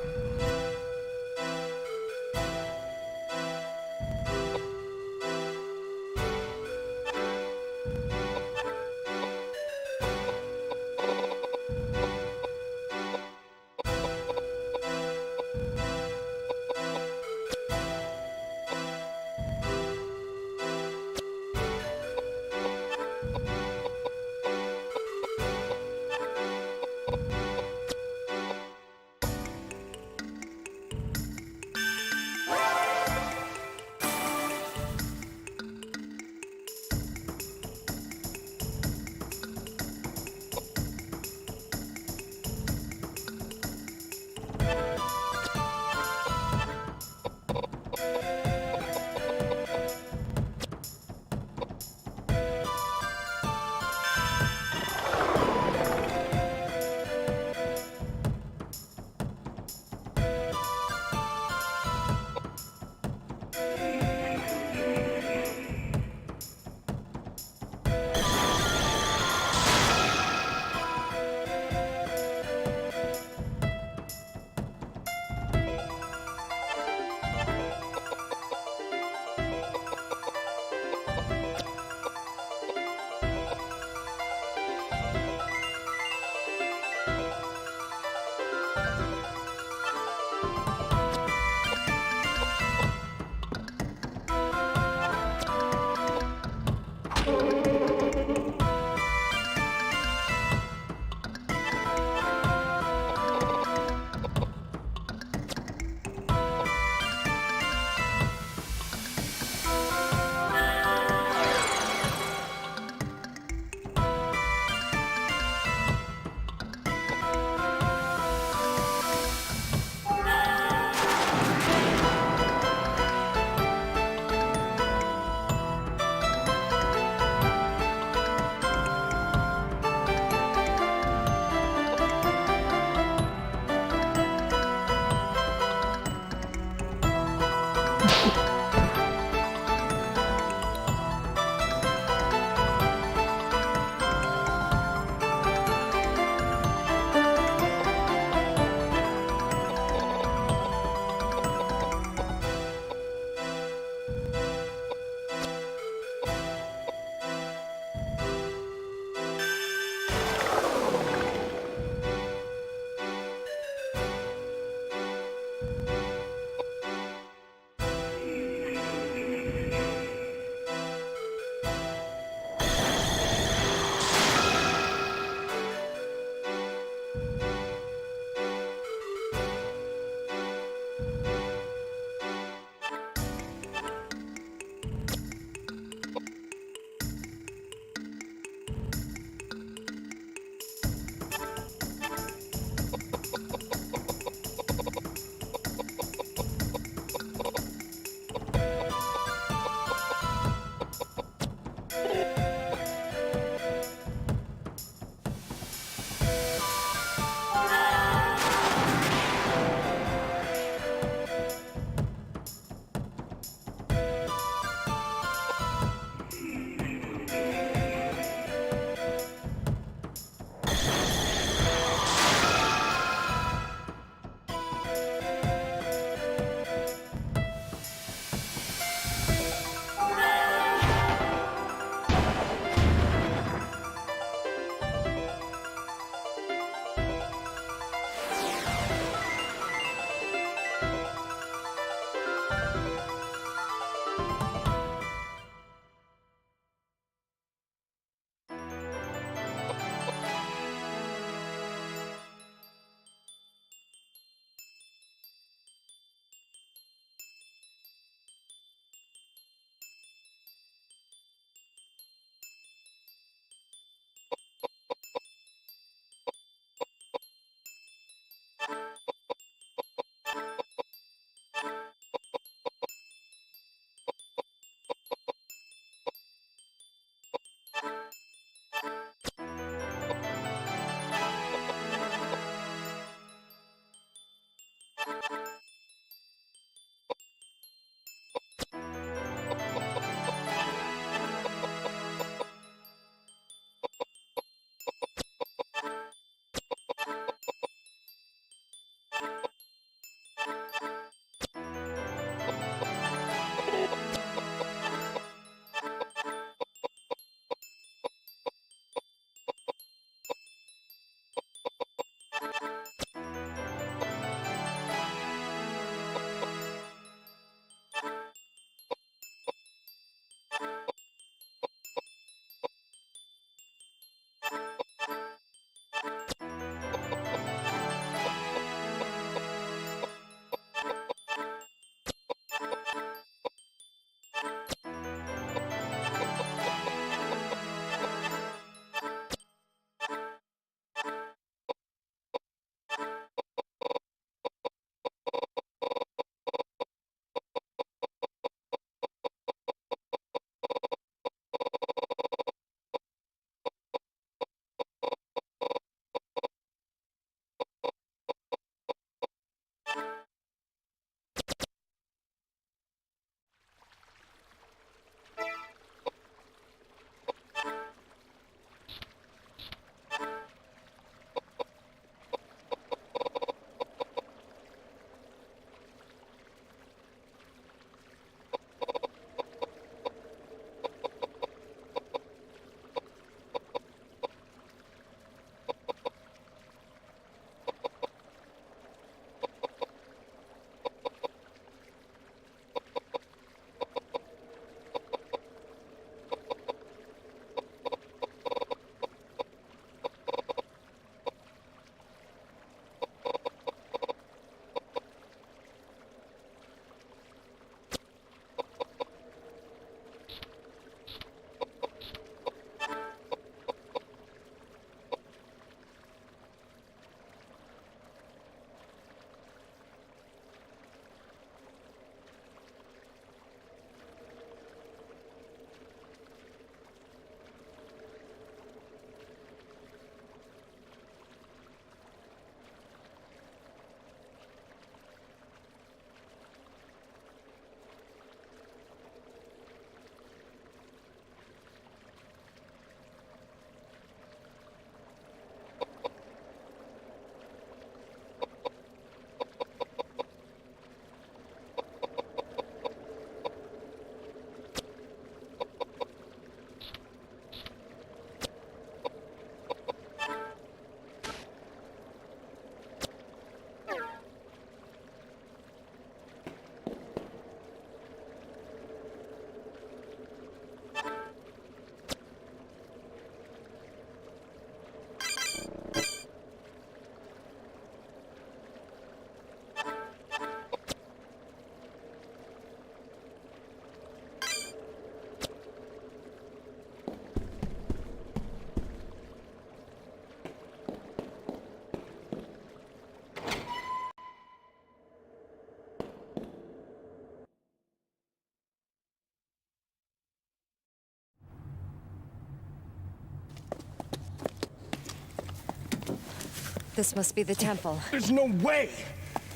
S3: This must be the temple.
S2: There's no way!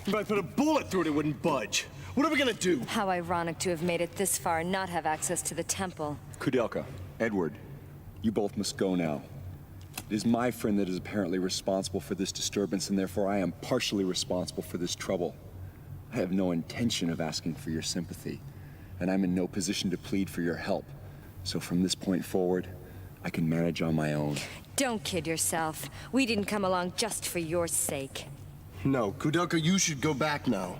S2: If I put a bullet through it, it wouldn't budge. What are we gonna do?
S3: How ironic to have made it this far and not have access to the temple.
S7: Koudelka, Edward, you both must go now. It is my friend that is apparently responsible for this disturbance, and therefore I am partially responsible for this trouble. I have no intention of asking for your sympathy, and I'm in no position to plead for your help. So from this point forward, I can manage on my own.
S3: Don't kid yourself. We didn't come along just for your sake.
S2: No, Koudelka, you should go back now.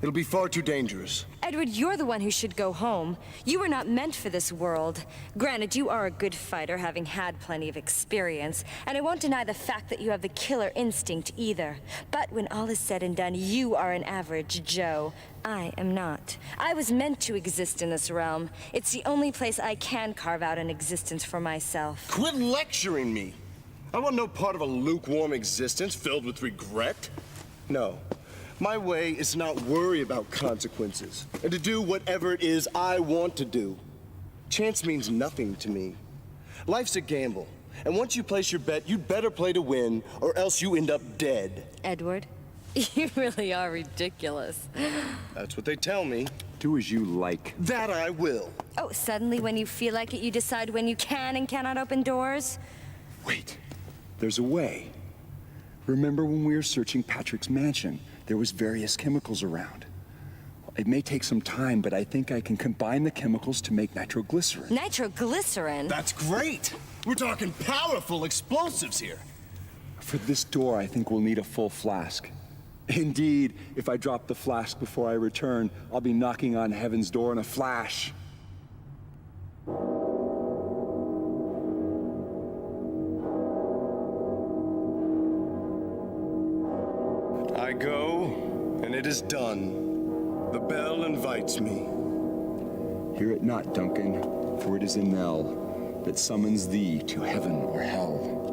S2: It'll be far too dangerous.
S3: Edward, you're the one who should go home. You were not meant for this world. Granted, you are a good fighter, having had plenty of experience, and I won't deny the fact that you have the killer instinct either. But when all is said and done, you are an average Joe. I am not. I was meant to exist in this realm. It's the only place I can carve out an existence for myself.
S2: Quit lecturing me! I want no part of a lukewarm existence filled with regret. No. My way is to not worry about consequences, and to do whatever it is I want to do. Chance means nothing to me. Life's a gamble, and once you place your bet, you'd better play to win, or else you end up dead.
S3: Edward, you really are ridiculous.
S2: That's what they tell me.
S7: Do as you like.
S2: That I will.
S3: Oh, suddenly when you feel like it, you decide when you can and cannot open doors?
S7: Wait, there's a way. Remember when we were searching Patrick's mansion? There was various chemicals around. It may take some time, but I think I can combine the chemicals to make nitroglycerin.
S3: Nitroglycerin?
S2: That's great! We're talking powerful explosives here.
S7: For this door, I think we'll need a full flask. Indeed, if I drop the flask before I return, I'll be knocking on heaven's door in a flash.
S2: I go, and it is done. The bell invites me.
S7: Hear it not, Duncan, for it is a knell that summons thee to heaven or hell.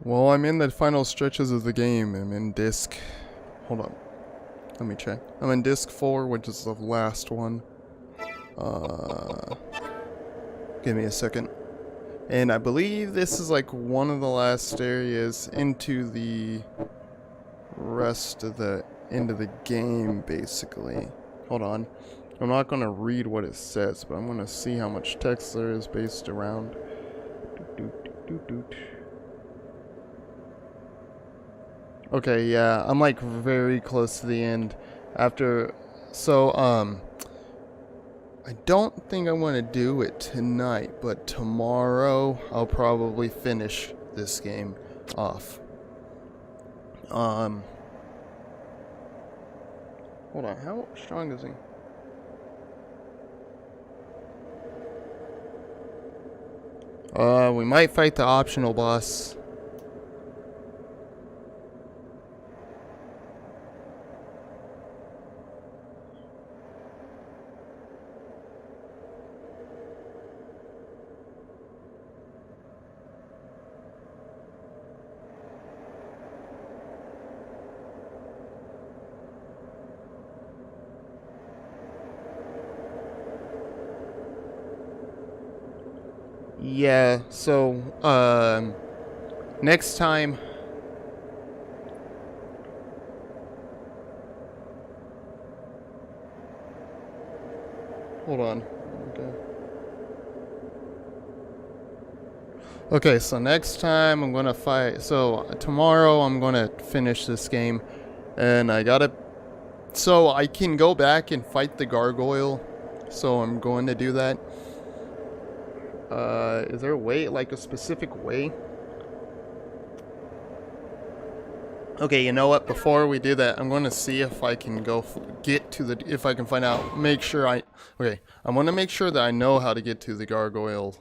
S1: Well, I'm in the final stretches of the game. I'm in disc... Hold on. Let me check. I'm in disc 4, which is the last one. Give me a second. And I believe this is like one of the last areas into the rest of the end of the game, basically. Hold on. I'm not going to read what it says, but I'm going to see how much text there is based around. Okay, yeah, I'm like very close to the end. I don't think I want to do it tonight, but tomorrow I'll probably finish this game off. Hold on, how strong is he? We might fight the optional boss. Yeah, so, next time... Hold on. Okay, so next time I'm gonna fight... So, tomorrow I'm gonna finish this game, and I gotta... So, I can go back and fight the gargoyle, so I'm going to do that. Is there a way, like a specific way? Okay, you know what? Before we do that, I'm going to see if I can if I can find out, okay, I'm going to make sure that I know how to get to the gargoyle.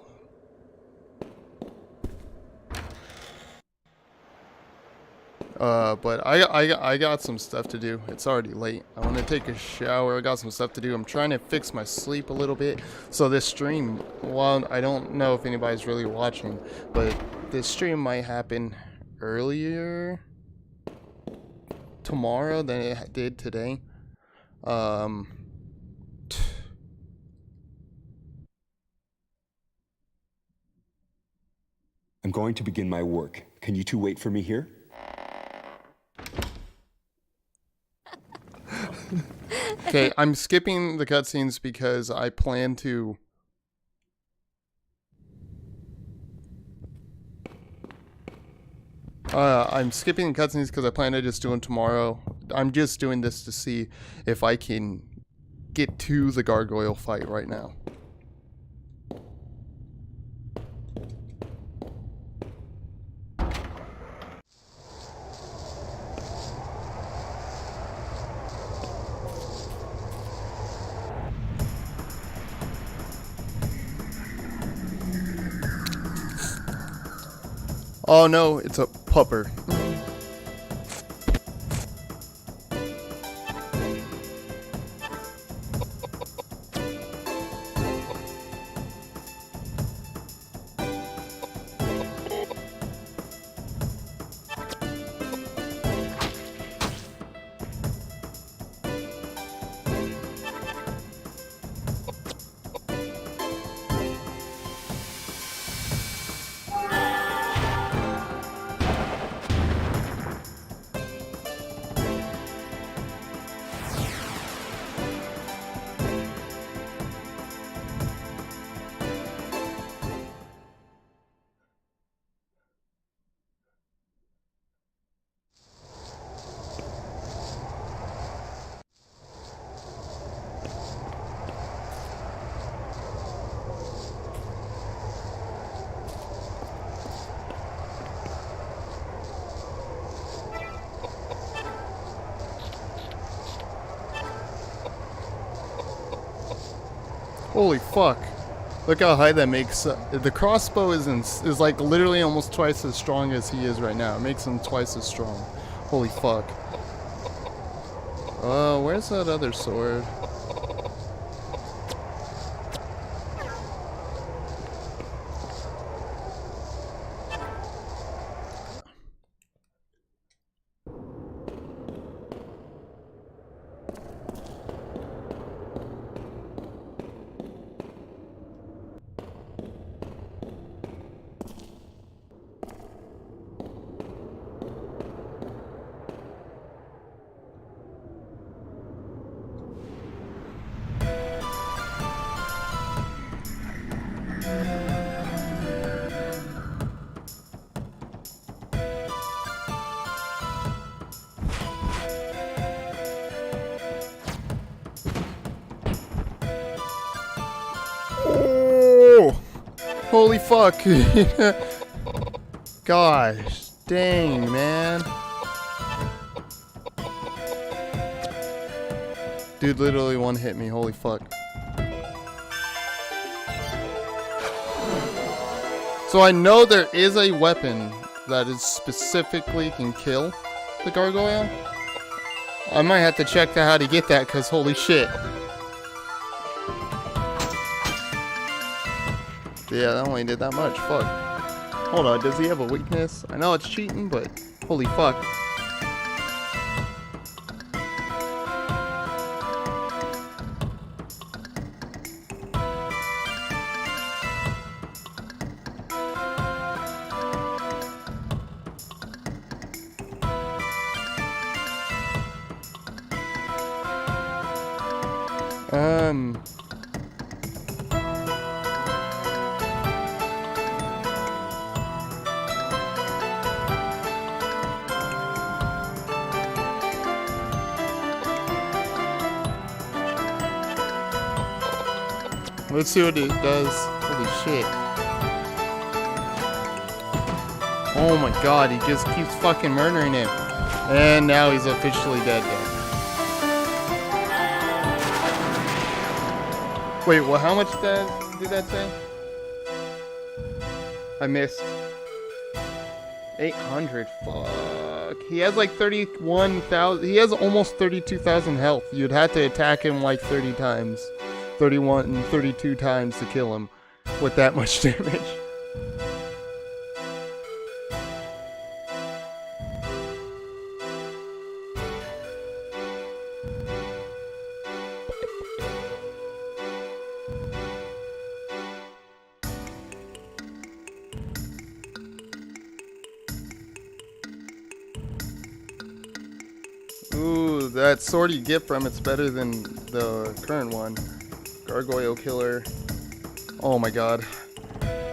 S1: But I got some stuff to do. It's already late. I want to take a shower. I got some stuff to do. I'm trying to fix my sleep a little bit. So this stream, well, I don't know if anybody's really watching, but this stream might happen earlier tomorrow than it did today. I'm
S7: going to begin my work. Can you two wait for me here?
S1: Okay, I'm skipping the cutscenes because I plan to... I'm skipping the cutscenes because I plan to just do them tomorrow. I'm just doing this to see if I can get to the gargoyle fight right now. Oh no, it's a pupper. Holy fuck. Look how high that makes. The crossbow is like literally almost twice as strong as he is right now. It makes him twice as strong. Holy fuck. Where's that other sword? Holy fuck. Gosh, dang, man. Dude literally one hit me, holy fuck. So I know there is a weapon that is specifically can kill the gargoyle. I might have to check out how to get that, cause holy shit. Yeah, that only did that much, fuck. Hold on, does he have a weakness? I know it's cheating, but holy fuck. Let's see what it does. Holy shit. Oh my god, he just keeps fucking murdering him. And now he's officially dead. Wait, well, how much did that say? I missed. 800, fuck. He has like 31,000, he has almost 32,000 health. You'd have to attack him like 30 times. 31 and 32 times to kill him with that much damage. Ooh, that sword you get from it's better than the current one. Gargoyle killer. Oh my god.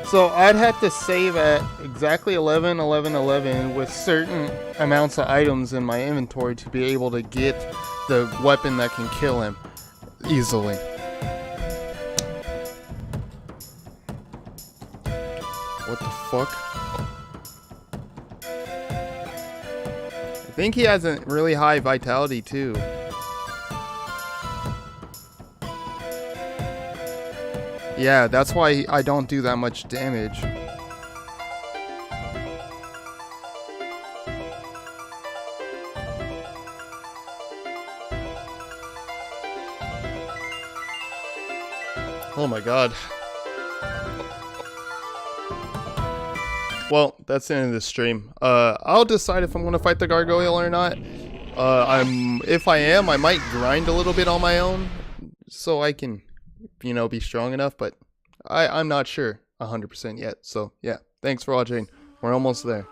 S1: So I'd have to save at exactly 11, 11, 11 with certain amounts of items in my inventory to be able to get the weapon that can kill him easily. What the fuck? I think he has a really high vitality too. Yeah, that's why I don't do that much damage. Oh my god. Well, that's the end of the stream. I'll decide if I'm gonna fight the gargoyle or not. If I am, I might grind a little bit on my own so I can, you know, be strong enough, but I'm not sure 100% yet. So yeah, thanks for watching. We're almost there.